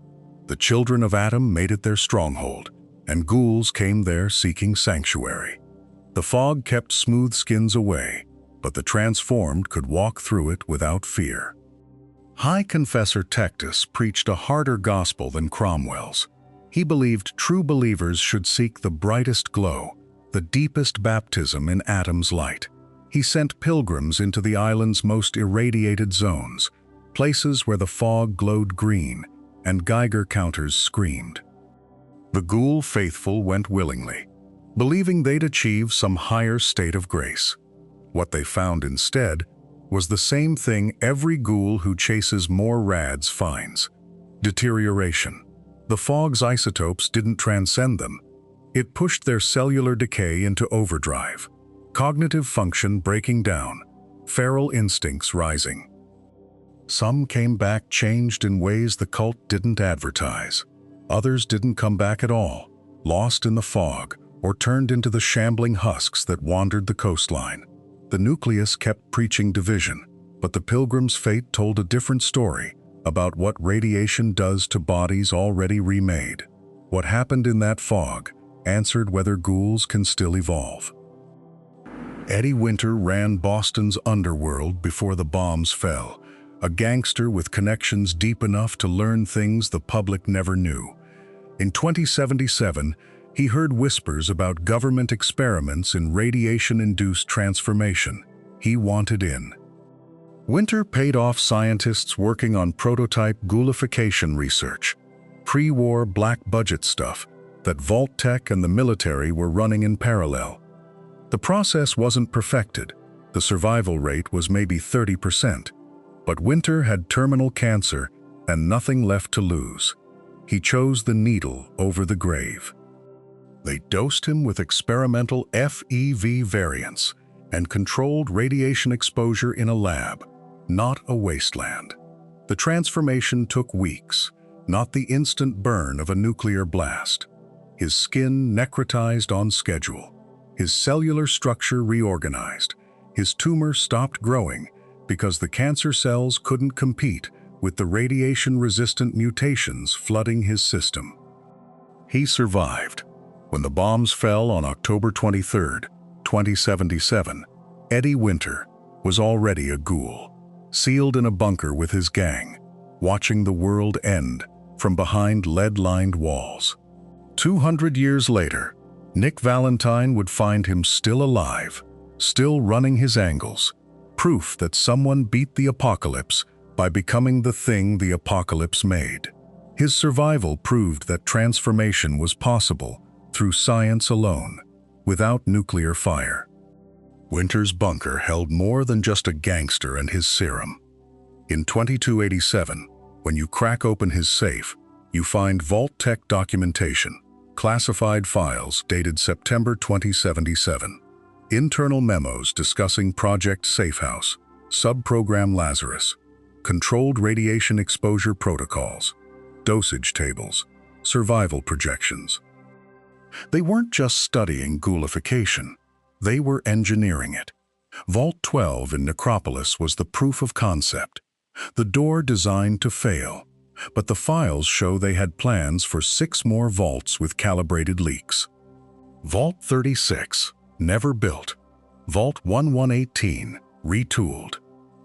The children of Adam made it their stronghold, and ghouls came there seeking sanctuary. The fog kept smooth skins away, but the transformed could walk through it without fear. High Confessor Tectus preached a harder gospel than Cromwell's. He believed true believers should seek the brightest glow, the deepest baptism in Adam's light. He sent pilgrims into the island's most irradiated zones, places where the fog glowed green and Geiger counters screamed. The Ghoul faithful went willingly, believing they'd achieve some higher state of grace. What they found instead was the same thing every Ghoul who chases more rads finds: deterioration. The fog's isotopes didn't transcend them. It pushed their cellular decay into overdrive, cognitive function breaking down, feral instincts rising. Some came back changed in ways the cult didn't advertise. Others didn't come back at all, lost in the fog, or turned into the shambling husks that wandered the coastline. The nucleus kept preaching division, but the pilgrim's fate told a different story about what radiation does to bodies already remade. What happened in that fog answered whether ghouls can still evolve. Eddie Winter ran Boston's underworld before the bombs fell, a gangster with connections deep enough to learn things the public never knew. In 2077, he heard whispers about government experiments in radiation-induced transformation. He wanted in. Winter paid off scientists working on prototype ghoulification research, pre-war black budget stuff that Vault Tech and the military were running in parallel. The process wasn't perfected. The survival rate was maybe 30%. But Winter had terminal cancer and nothing left to lose. He chose the needle over the grave. They dosed him with experimental FEV variants and controlled radiation exposure in a lab, not a wasteland. The transformation took weeks, not the instant burn of a nuclear blast. His skin necrotized on schedule. His cellular structure reorganized. His tumor stopped growing because the cancer cells couldn't compete with the radiation-resistant mutations flooding his system. He survived. When the bombs fell on October 23, 2077, Eddie Winter was already a ghoul, sealed in a bunker with his gang, watching the world end from behind lead-lined walls. 200 years later, Nick Valentine would find him still alive, still running his angles, proof that someone beat the apocalypse by becoming the thing the apocalypse made. His survival proved that transformation was possible through science alone, without nuclear fire. Winter's bunker held more than just a gangster and his serum. In 2287, when you crack open his safe, you find Vault Tech documentation, classified files dated September 2077, internal memos discussing Project Safehouse, Subprogram Lazarus, controlled radiation exposure protocols, dosage tables, survival projections. They weren't just studying ghoulification, they were engineering it. Vault 12 in Necropolis was the proof of concept, the door designed to fail, but the files show they had plans for 6 more vaults with calibrated leaks. Vault 36, never built. Vault 1118, retooled.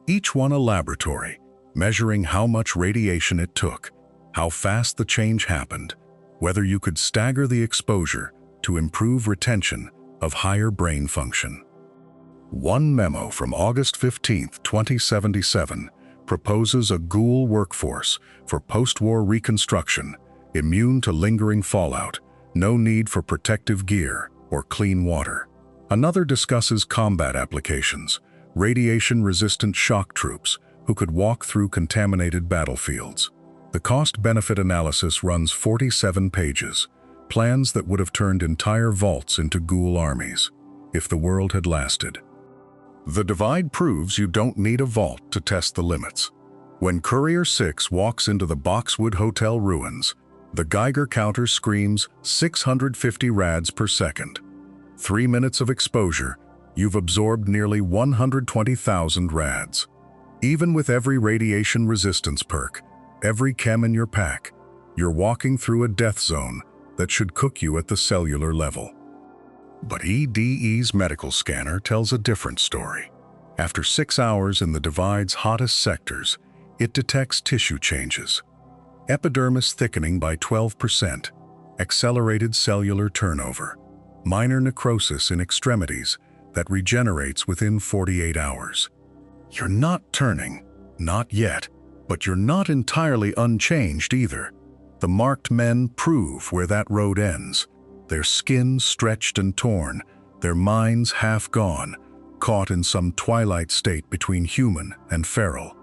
Each one a laboratory, measuring how much radiation it took, how fast the change happened, whether you could stagger the exposure to improve retention of higher brain function. One memo from August 15, 2077, proposes a ghoul workforce for post-war reconstruction, immune to lingering fallout, no need for protective gear or clean water. Another discusses combat applications, radiation-resistant shock troops who could walk through contaminated battlefields. The cost-benefit analysis runs 47 pages, plans that would have turned entire vaults into ghoul armies, if the world had lasted. The divide proves you don't need a vault to test the limits. When Courier 6 walks into the Boxwood Hotel ruins, the Geiger counter screams 650 rads per second. 3 minutes of exposure, you've absorbed nearly 120,000 rads. Even with every radiation resistance perk, every chem in your pack, you're walking through a death zone that should cook you at the cellular level. But EDE's medical scanner tells a different story. After 6 hours in the divide's hottest sectors, it detects tissue changes. Epidermis thickening by 12%, accelerated cellular turnover, minor necrosis in extremities that regenerates within 48 hours. You're not turning, not yet, but you're not entirely unchanged either. The marked men prove where that road ends, their skin stretched and torn, their minds half gone, caught in some twilight state between human and feral.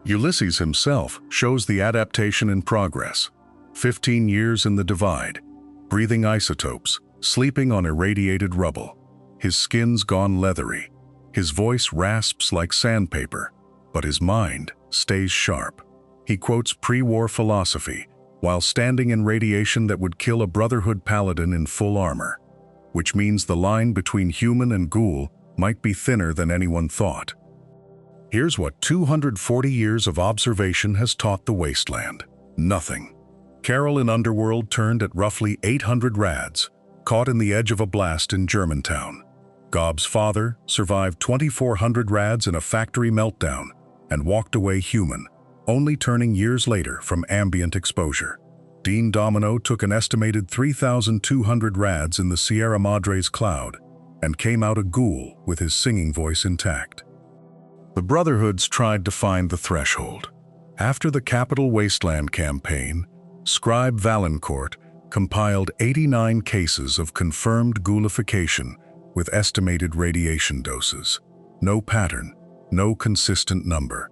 Ulysses himself shows the adaptation in progress. 15 years in the divide, breathing isotopes, sleeping on irradiated rubble. His skin's gone leathery. His voice rasps like sandpaper, but his mind stays sharp. He quotes pre-war philosophy while standing in radiation that would kill a Brotherhood paladin in full armor, which means the line between human and ghoul might be thinner than anyone thought. Here's what 240 years of observation has taught the wasteland. Nothing. Carol in Underworld turned at roughly 800 rads, caught in the edge of a blast in Germantown. Gob's father survived 2,400 rads in a factory meltdown and walked away human, only turning years later from ambient exposure. Dean Domino took an estimated 3,200 rads in the Sierra Madre's cloud and came out a ghoul with his singing voice intact. The Brotherhoods tried to find the threshold. After the Capital Wasteland campaign, Scribe Valancourt compiled 89 cases of confirmed ghoulification with estimated radiation doses. No pattern, no consistent number.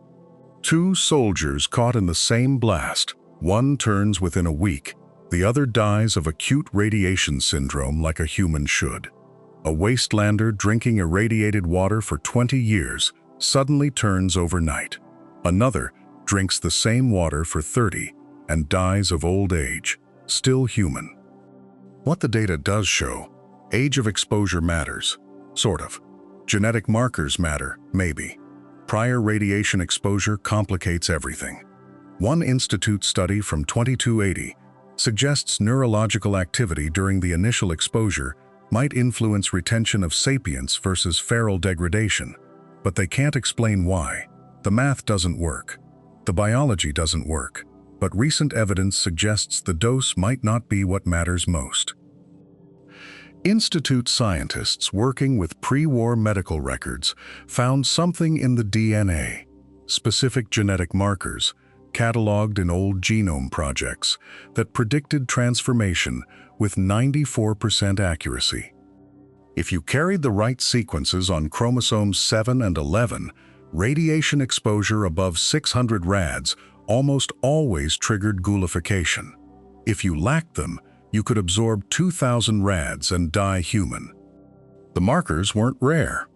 2 soldiers caught in the same blast. One turns within a week, the other dies of acute radiation syndrome like a human should. A wastelander drinking irradiated water for 20 years suddenly turns overnight. Another drinks the same water for 30 and dies of old age, still human. What the data does show, age of exposure matters, sort of. Genetic markers matter, maybe. Prior radiation exposure complicates everything. One institute study from 2280 suggests neurological activity during the initial exposure might influence retention of sapience versus feral degradation, but they can't explain why. The math doesn't work. The biology doesn't work, but recent evidence suggests the dose might not be what matters most. Institute scientists working with pre-war medical records found something in the DNA, specific genetic markers, cataloged in old genome projects, that predicted transformation with 94% accuracy. If you carried the right sequences on chromosomes 7 and 11, radiation exposure above 600 rads almost always triggered ghoulification. If you lacked them, you could absorb 2,000 rads and die human. The markers weren't rare.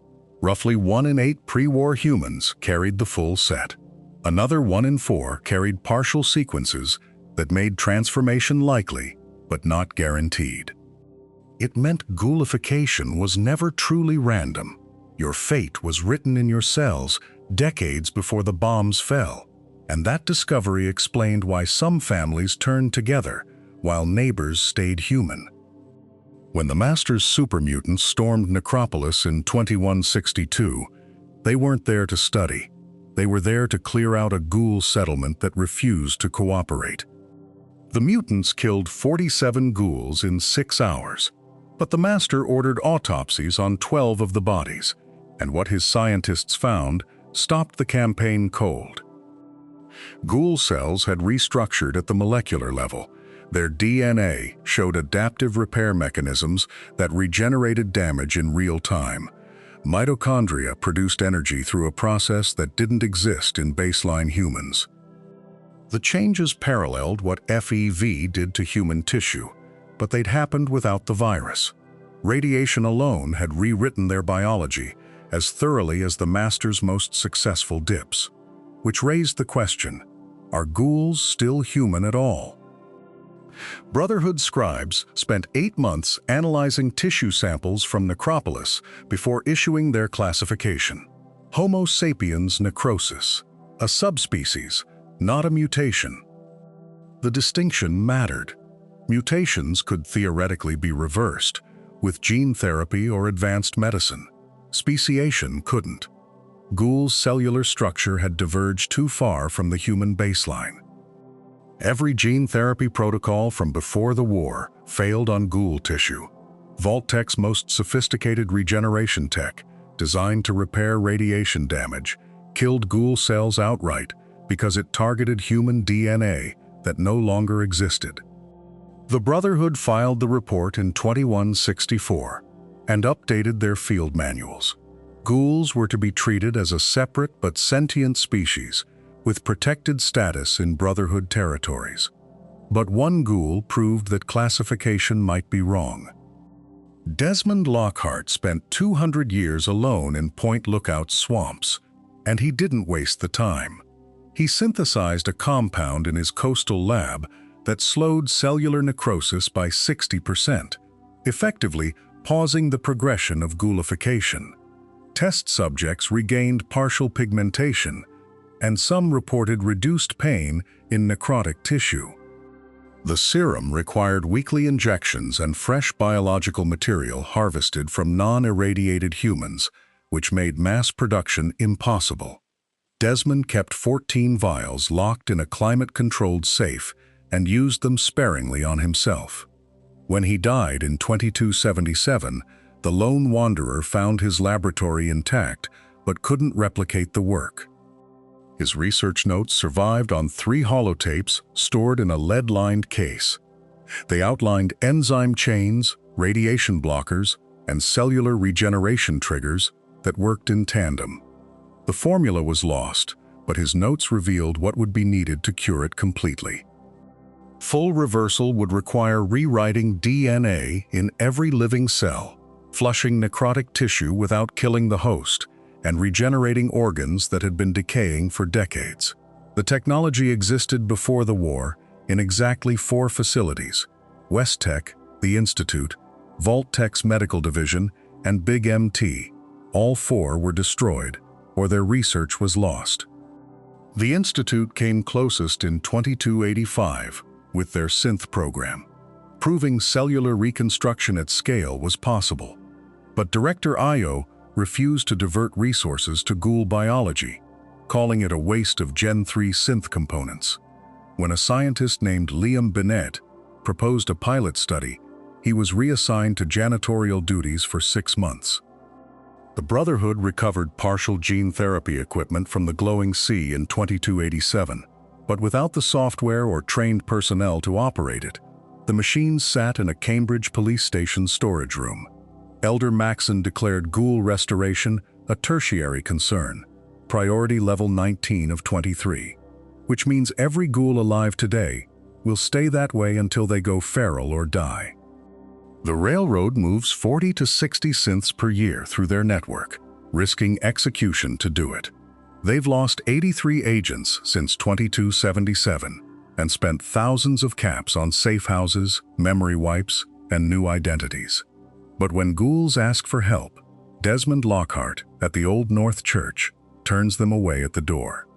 Roughly 1 in 8 pre-war humans carried the full set. Another 1 in 4 carried partial sequences that made transformation likely, but not guaranteed. It meant ghoulification was never truly random. Your fate was written in your cells decades before the bombs fell, and that discovery explained why some families turned together while neighbors stayed human. When the Masters supermutants stormed Necropolis in 2162, they weren't there to study. They were there to clear out a ghoul settlement that refused to cooperate. The mutants killed 47 ghouls in 6 hours, but the Master ordered autopsies on 12 of the bodies, and what his scientists found stopped the campaign cold. Ghoul cells had restructured at the molecular level. Their DNA showed adaptive repair mechanisms that regenerated damage in real time. Mitochondria produced energy through a process that didn't exist in baseline humans. The changes paralleled what FEV did to human tissue, but they'd happened without the virus. Radiation alone had rewritten their biology as thoroughly as the Master's most successful dips, which raised the question, are ghouls still human at all? Brotherhood scribes spent 8 months analyzing tissue samples from Necropolis before issuing their classification. Homo sapiens necrosis, a subspecies, not a mutation. The distinction mattered. Mutations could theoretically be reversed with gene therapy or advanced medicine. Speciation couldn't. Ghoul's cellular structure had diverged too far from the human baseline. Every gene therapy protocol from before the war failed on ghoul tissue. Vault-Tech's most sophisticated regeneration tech, designed to repair radiation damage, killed ghoul cells outright because it targeted human DNA that no longer existed. The Brotherhood filed the report in 2164 and updated their field manuals. Ghouls were to be treated as a separate but sentient species with protected status in Brotherhood territories. But one ghoul proved that classification might be wrong. Desmond Lockhart spent 200 years alone in Point Lookout swamps, and he didn't waste the time. He synthesized a compound in his coastal lab that slowed cellular necrosis by 60%, effectively pausing the progression of ghoulification. Test subjects regained partial pigmentation, and some reported reduced pain in necrotic tissue. The serum required weekly injections and fresh biological material harvested from non-irradiated humans, which made mass production impossible. Desmond kept 14 vials locked in a climate-controlled safe and used them sparingly on himself. When he died in 2277, the lone wanderer found his laboratory intact but couldn't replicate the work. His research notes survived on 3 holotapes stored in a lead-lined case. They outlined enzyme chains, radiation blockers, and cellular regeneration triggers that worked in tandem. The formula was lost, but his notes revealed what would be needed to cure it completely. Full reversal would require rewriting DNA in every living cell, flushing necrotic tissue without killing the host, and regenerating organs that had been decaying for decades. The technology existed before the war in exactly 4 facilities: West-Tech, the Institute, Vault-Tech's medical division, and Big MT. All 4 were destroyed, or their research was lost. The Institute came closest in 2285 with their synth program, proving cellular reconstruction at scale was possible. But Director Io refused to divert resources to ghoul biology, calling it a waste of Gen 3 synth components. When a scientist named Liam Binet proposed a pilot study, he was reassigned to janitorial duties for 6 months. The Brotherhood recovered partial gene therapy equipment from the Glowing Sea in 2287, but without the software or trained personnel to operate it, the machines sat in a Cambridge police station storage room. Elder Maxon declared ghoul restoration a tertiary concern, priority level 19 of 23, which means every ghoul alive today will stay that way until they go feral or die. The railroad moves 40 to 60 synths per year through their network, risking execution to do it. They've lost 83 agents since 2277 and spent thousands of caps on safe houses, memory wipes, and new identities. But when ghouls ask for help, Desmond Lockhart at the Old North Church turns them away at the door.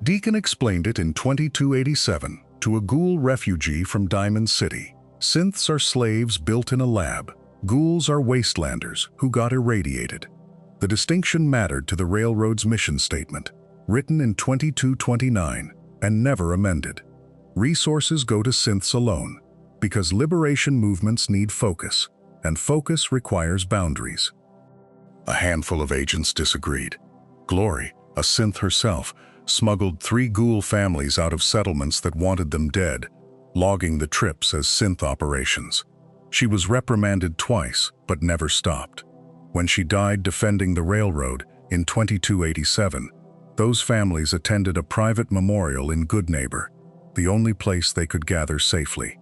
Deacon explained it in 2287 to a ghoul refugee from Diamond City. Synths are slaves built in a lab. Ghouls are wastelanders who got irradiated. The distinction mattered to the railroad's mission statement, written in 2229 and never amended. Resources go to synths alone, because liberation movements need focus, and focus requires boundaries. A handful of agents disagreed. Glory, a synth herself, smuggled 3 ghoul families out of settlements that wanted them dead, logging the trips as synth operations. She was reprimanded twice, but never stopped. When she died defending the railroad in 2287, those families attended a private memorial in Goodneighbor, the only place they could gather safely.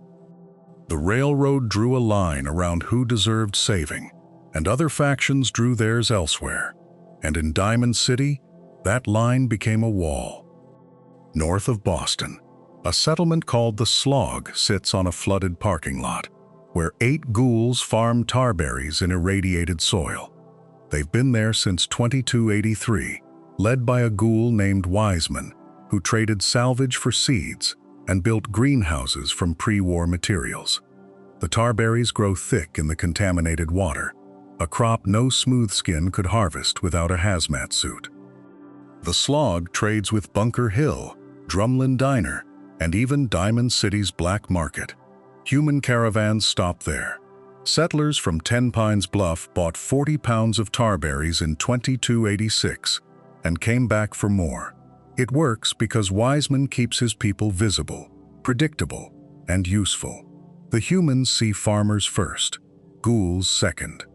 The railroad drew a line around who deserved saving, and other factions drew theirs elsewhere. And in Diamond City, that line became a wall. North of Boston, a settlement called the Slog sits on a flooded parking lot, where 8 ghouls farm tarberries in irradiated soil. They've been there since 2283, led by a ghoul named Wiseman, who traded salvage for seeds and built greenhouses from pre-war materials. The tarberries grow thick in the contaminated water, a crop no smooth skin could harvest without a hazmat suit. The Slog trades with Bunker Hill, Drumlin Diner, and even Diamond City's black market. Human caravans stop there. Settlers from Ten Pines Bluff bought 40 pounds of tarberries in 2286 and came back for more. It works because Wiseman keeps his people visible, predictable, and useful. The humans see farmers first, ghouls second.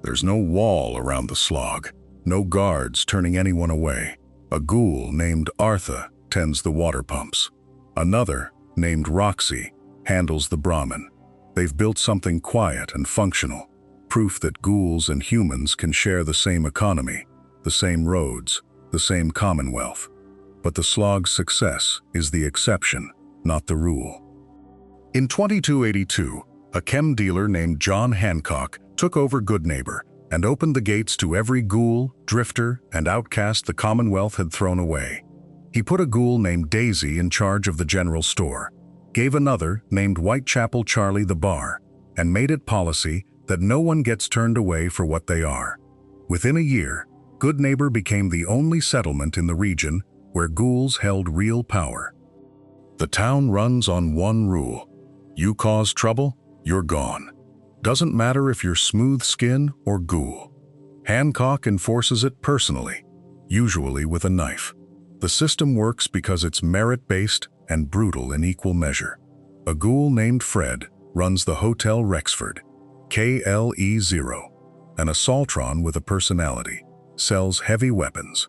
There's no wall around the slog, no guards turning anyone away. A ghoul named Artha tends the water pumps. Another, named Roxy, handles the Brahmin. They've built something quiet and functional, proof that ghouls and humans can share the same economy, the same roads, the same commonwealth. But the slog's success is the exception, not the rule. In 2282, a chem dealer named John Hancock took over Goodneighbor and opened the gates to every ghoul, drifter, and outcast the Commonwealth had thrown away. He put a ghoul named Daisy in charge of the general store, gave another named Whitechapel Charlie the bar, and made it policy that no one gets turned away for what they are. Within a year, Goodneighbor became the only settlement in the region where ghouls held real power. The town runs on one rule: you cause trouble, you're gone. Doesn't matter if you're smooth skin or ghoul. Hancock enforces it personally, usually with a knife. The system works because it's merit-based and brutal in equal measure. A ghoul named Fred runs the Hotel Rexford, KLE0, an assaultron with a personality, sells heavy weapons.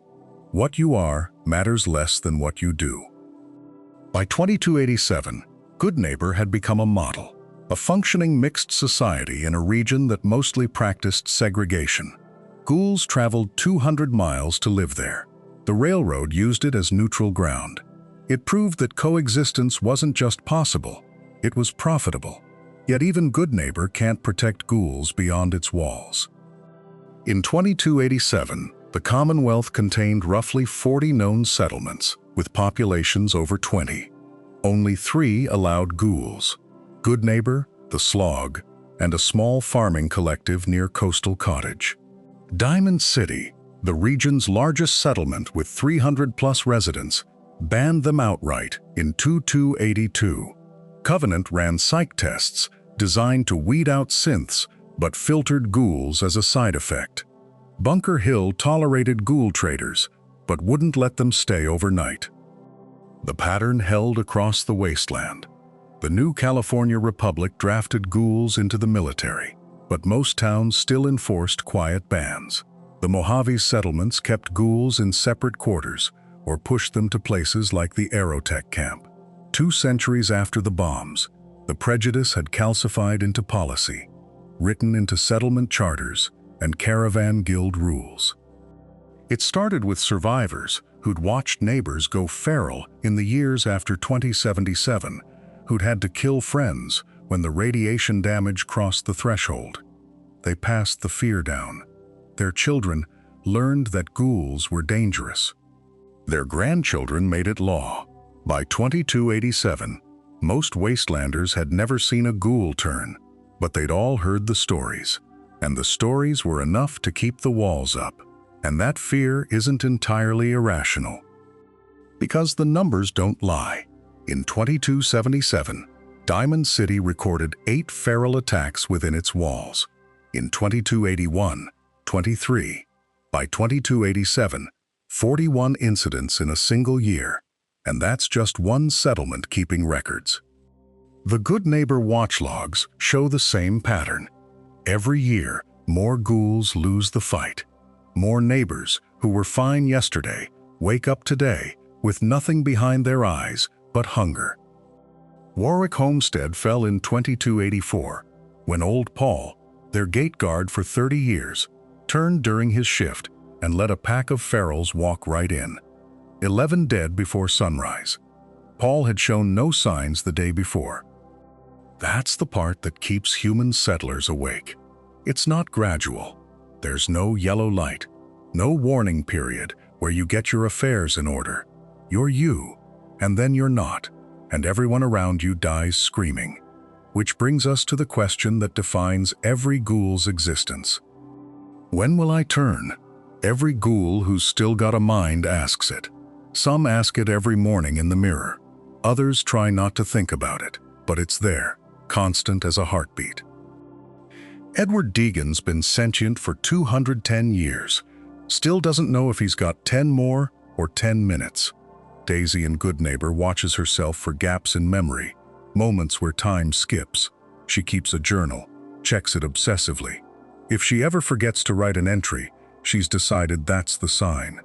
What you are matters less than what you do. By 2287, Goodneighbor had become a model, a functioning mixed society in a region that mostly practiced segregation. Ghouls traveled 200 miles to live there. The railroad used it as neutral ground. It proved that coexistence wasn't just possible, it was profitable. Yet even Goodneighbor can't protect ghouls beyond its walls. In 2287, the Commonwealth contained roughly 40 known settlements, with populations over 20. Only 3 allowed ghouls: Goodneighbor, the Slog, and a small farming collective near Coastal Cottage. Diamond City, the region's largest settlement with 300+ residents, banned them outright in 2282. Covenant ran psych tests designed to weed out synths but filtered ghouls as a side effect. Bunker Hill tolerated ghoul traders but wouldn't let them stay overnight. The pattern held across the wasteland. The new California Republic drafted ghouls into the military, but most towns still enforced quiet bans. The Mojave settlements kept ghouls in separate quarters or pushed them to places like the Aerotech camp. 2 centuries after the bombs, the prejudice had calcified into policy, written into settlement charters and caravan guild rules. It started with survivors who'd watched neighbors go feral in the years after 2077, who'd had to kill friends when the radiation damage crossed the threshold. They passed the fear down. Their children learned that ghouls were dangerous. Their grandchildren made it law. By 2287, most wastelanders had never seen a ghoul turn, but they'd all heard the stories. And the stories were enough to keep the walls up. And that fear isn't entirely irrational. Because the numbers don't lie. In 2277, Diamond City recorded 8 feral attacks within its walls. In 2281, 23. By 2287, 41 incidents in a single year. And that's just one settlement keeping records. The Goodneighbor watch logs show the same pattern. Every year, more ghouls lose the fight. More neighbors who were fine yesterday wake up today with nothing behind their eyes but hunger. Warwick Homestead fell in 2284 when old Paul, their gate guard for 30 years, turned during his shift and let a pack of ferals walk right in. 11 dead before sunrise. Paul had shown no signs the day before. That's the part that keeps human settlers awake. It's not gradual. There's no yellow light, no warning period where you get your affairs in order. You're you, and then you're not, and everyone around you dies screaming. Which brings us to the question that defines every ghoul's existence. When will I turn? Every ghoul who's still got a mind asks it. Some ask it every morning in the mirror. Others try not to think about it, but it's there, constant as a heartbeat. Edward Deegan's been sentient for 210 years. Still doesn't know if he's got 10 more or 10 minutes. Daisy in Goodneighbor watches herself for gaps in memory, moments where time skips. She keeps a journal, checks it obsessively. If she ever forgets to write an entry, she's decided that's the sign.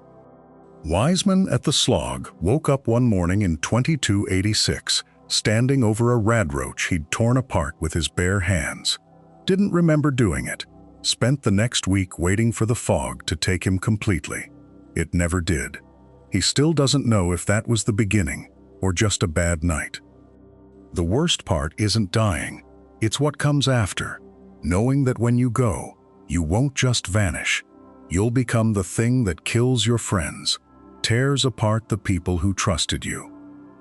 Wiseman at the Slog woke up one morning in 2286, standing over a radroach he'd torn apart with his bare hands. Didn't remember doing it. Spent the next week waiting for the fog to take him completely. It never did. He still doesn't know if that was the beginning or just a bad night. The worst part isn't dying. It's what comes after. Knowing that when you go, you won't just vanish. You'll become the thing that kills your friends, tears apart the people who trusted you.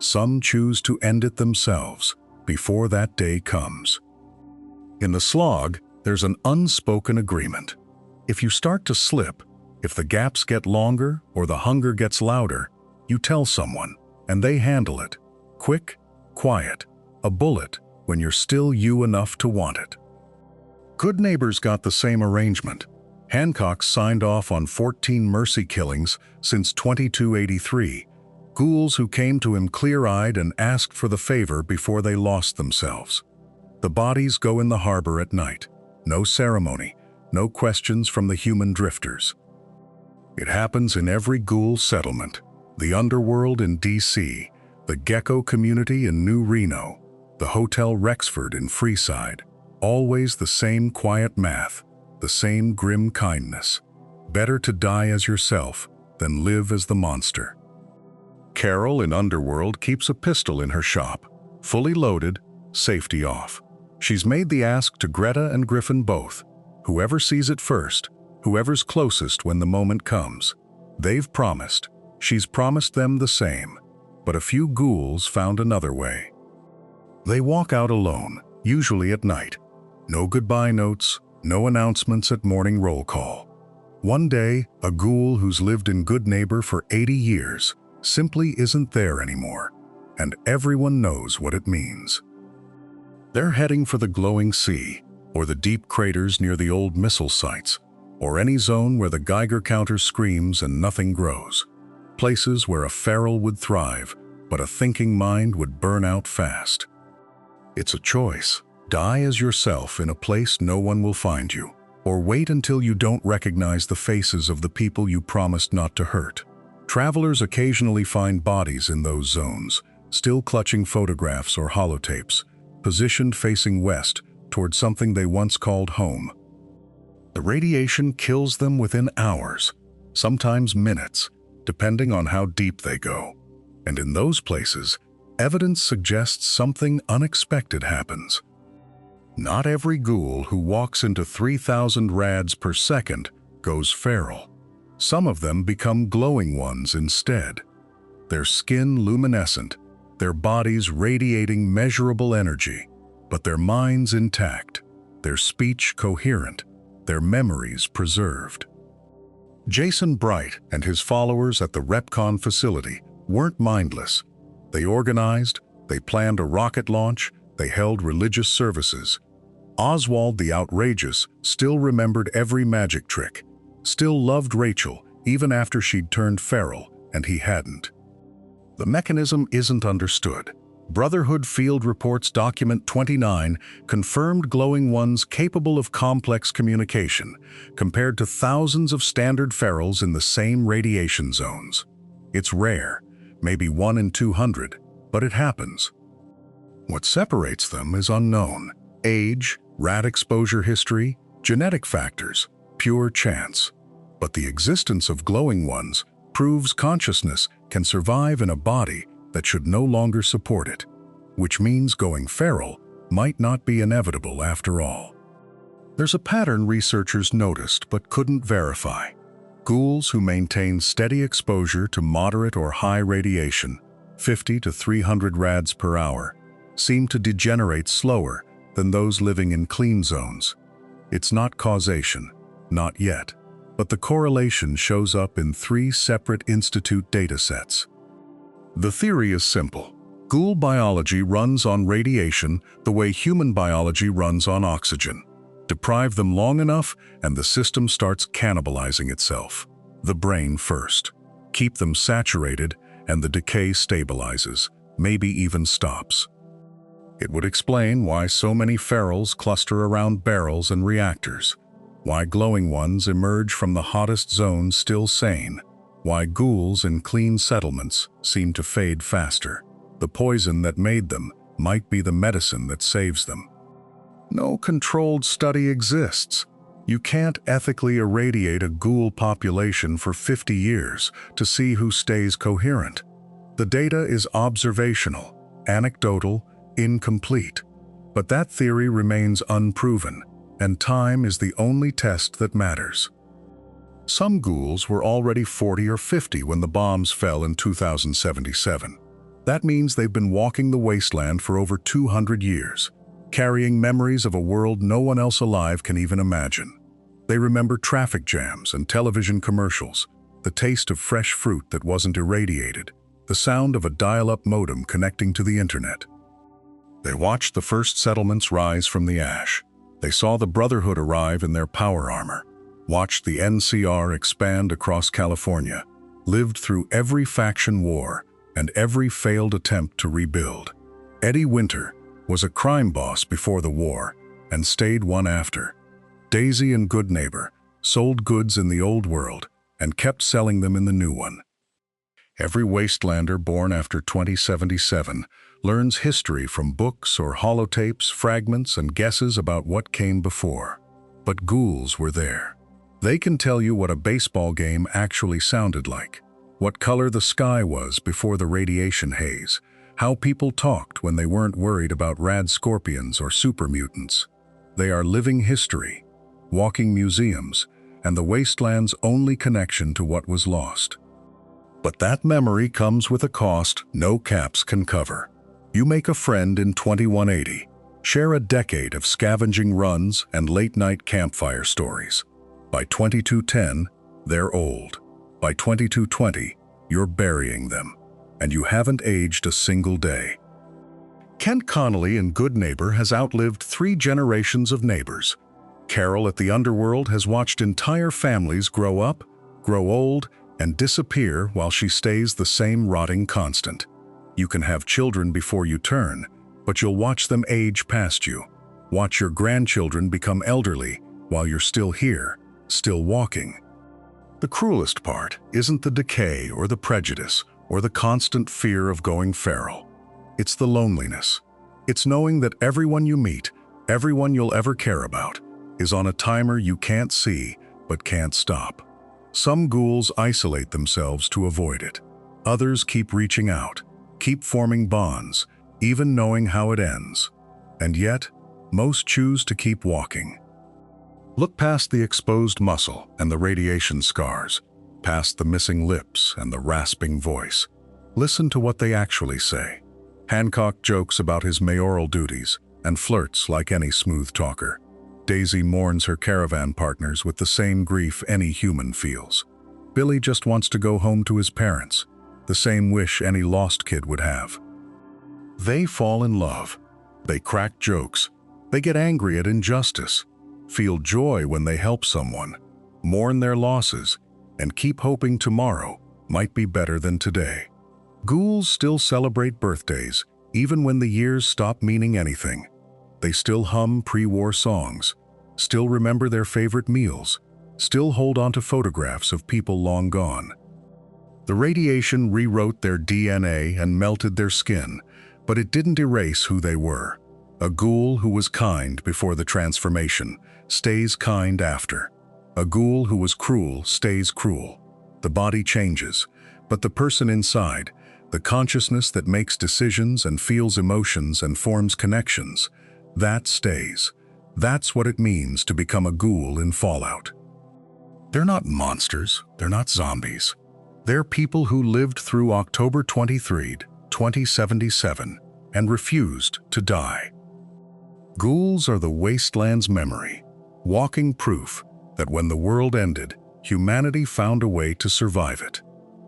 Some choose to end it themselves before that day comes. In the Slog, there's an unspoken agreement. If you start to slip, if the gaps get longer or the hunger gets louder, you tell someone, and they handle it. Quick, quiet, a bullet when you're still you enough to want it. Goodneighbor's got the same arrangement. Hancock signed off on 14 mercy killings since 2283, ghouls who came to him clear-eyed and asked for the favor before they lost themselves. The bodies go in the harbor at night. No ceremony, no questions from the human drifters. It happens in every ghoul settlement, the underworld in DC, the gecko community in New Reno, the Hotel Rexford in Freeside. Always the same quiet math, the same grim kindness. Better to die as yourself than live as the monster. Carol in Underworld keeps a pistol in her shop, fully loaded, safety off. She's made the ask to Greta and Griffin both. Whoever sees it first, whoever's closest when the moment comes. They've promised. She's promised them the same. But a few ghouls found another way. They walk out alone, usually at night. No goodbye notes, no announcements at morning roll call. One day, a ghoul who's lived in Goodneighbor for 80 years simply isn't there anymore, and everyone knows what it means. They're heading for the glowing sea, or the deep craters near the old missile sites, or any zone where the Geiger counter screams and nothing grows. Places where a feral would thrive, but a thinking mind would burn out fast. It's a choice. Die as yourself in a place no one will find you, or wait until you don't recognize the faces of the people you promised not to hurt. Travelers occasionally find bodies in those zones, still clutching photographs or holotapes, positioned facing west toward something they once called home. The radiation kills them within hours, sometimes minutes, depending on how deep they go. And in those places, evidence suggests something unexpected happens. Not every ghoul who walks into 3,000 rads per second goes feral. Some of them become glowing ones instead. Their skin luminescent, their bodies radiating measurable energy, but their minds intact, their speech coherent, their memories preserved. Jason Bright and his followers at the Repcon facility weren't mindless. They organized, they planned a rocket launch, they held religious services. Oswald the Outrageous still remembered every magic trick, still loved Rachel even after she'd turned feral and he hadn't. The mechanism isn't understood. Brotherhood Field Reports Document 29 confirmed glowing ones capable of complex communication, compared to thousands of standard ferals in the same radiation zones. It's rare, maybe 1 in 200, but it happens. What separates them is unknown. Age, rad exposure history, genetic factors, pure chance. But the existence of glowing ones proves consciousness can survive in a body that should no longer support it, which means going feral might not be inevitable after all. There's a pattern researchers noticed but couldn't verify. Ghouls who maintain steady exposure to moderate or high radiation, 50 to 300 rads per hour, seem to degenerate slower than those living in clean zones. It's not causation, not yet, but the correlation shows up in 3 separate institute datasets. The theory is simple. Ghoul biology runs on radiation the way human biology runs on oxygen. Deprive them long enough, and the system starts cannibalizing itself. The brain first. Keep them saturated, and the decay stabilizes, maybe even stops. It would explain why so many ferals cluster around barrels and reactors, why glowing ones emerge from the hottest zones still sane, why ghouls in clean settlements seem to fade faster. The poison that made them might be the medicine that saves them. No controlled study exists. You can't ethically irradiate a ghoul population for 50 years to see who stays coherent. The data is observational, anecdotal, incomplete. But that theory remains unproven, and time is the only test that matters. Some ghouls were already 40 or 50 when the bombs fell in 2077. That means they've been walking the wasteland for over 200 years, carrying memories of a world no one else alive can even imagine. They remember traffic jams and television commercials, the taste of fresh fruit that wasn't irradiated, the sound of a dial-up modem connecting to the internet. They watched the first settlements rise from the ash. They saw the Brotherhood arrive in their power armor, watched the NCR expand across California, lived through every faction war and every failed attempt to rebuild. Eddie Winter was a crime boss before the war and stayed one after. Daisy and Goodneighbor sold goods in the old world and kept selling them in the new one. Every wastelander born after 2077 learns history from books or holotapes, fragments, and guesses about what came before. But ghouls were there. They can tell you what a baseball game actually sounded like, what color the sky was before the radiation haze, how people talked when they weren't worried about rad scorpions or super mutants. They are living history, walking museums, and the wasteland's only connection to what was lost. But that memory comes with a cost no caps can cover. You make a friend in 2180, share a decade of scavenging runs and late-night campfire stories. By 2210, they're old. By 2220, you're burying them, and you haven't aged a single day. Kent Connolly in Goodneighbor has outlived 3 generations of neighbors. Carol at the Underworld has watched entire families grow up, grow old, and disappear while she stays the same rotting constant. You can have children before you turn, but you'll watch them age past you. Watch your grandchildren become elderly while you're still here, still walking. The cruelest part isn't the decay or the prejudice or the constant fear of going feral. It's the loneliness. It's knowing that everyone you meet, everyone you'll ever care about, is on a timer you can't see but can't stop. Some ghouls isolate themselves to avoid it. Others keep reaching out, keep forming bonds, even knowing how it ends. And yet, most choose to keep walking. Look past the exposed muscle and the radiation scars, past the missing lips and the rasping voice. Listen to what they actually say. Hancock jokes about his mayoral duties and flirts like any smooth talker. Daisy mourns her caravan partners with the same grief any human feels. Billy just wants to go home to his parents, the same wish any lost kid would have. They fall in love. They crack jokes. They get angry at injustice, feel joy when they help someone, mourn their losses, and keep hoping tomorrow might be better than today. Ghouls still celebrate birthdays, even when the years stop meaning anything. They still hum pre-war songs, still remember their favorite meals, still hold on to photographs of people long gone. The radiation rewrote their DNA and melted their skin, but it didn't erase who they were. A ghoul who was kind before the transformation stays kind after. A ghoul who was cruel stays cruel. The body changes, but the person inside, the consciousness that makes decisions and feels emotions and forms connections, that stays. That's what it means to become a ghoul in Fallout. They're not monsters, they're not zombies. They're people who lived through October 23, 2077, and refused to die. Ghouls are the wasteland's memory, walking proof that when the world ended, humanity found a way to survive it.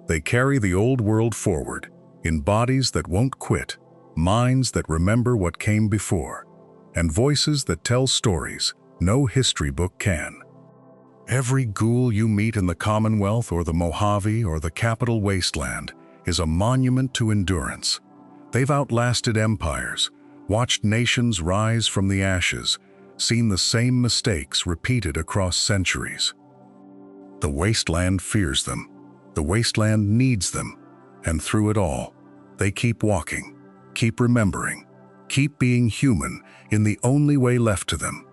They carry the old world forward, in bodies that won't quit, minds that remember what came before, and voices that tell stories No history book can. Every ghoul you meet in the Commonwealth or the Mojave or the Capital Wasteland is a monument to endurance. They've outlasted empires, watched nations rise from the ashes, seen the same mistakes repeated across centuries. The wasteland fears them. The wasteland needs them. And through it all, they keep walking, keep remembering, keep being human in the only way left to them.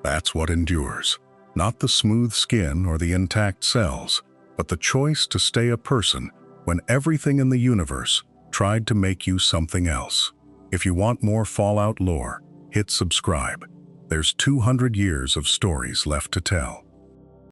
That's what endures. Not the smooth skin or the intact cells, but the choice to stay a person when everything in the universe tried to make you something else. If you want more Fallout lore, hit subscribe. There's 200 years of stories left to tell.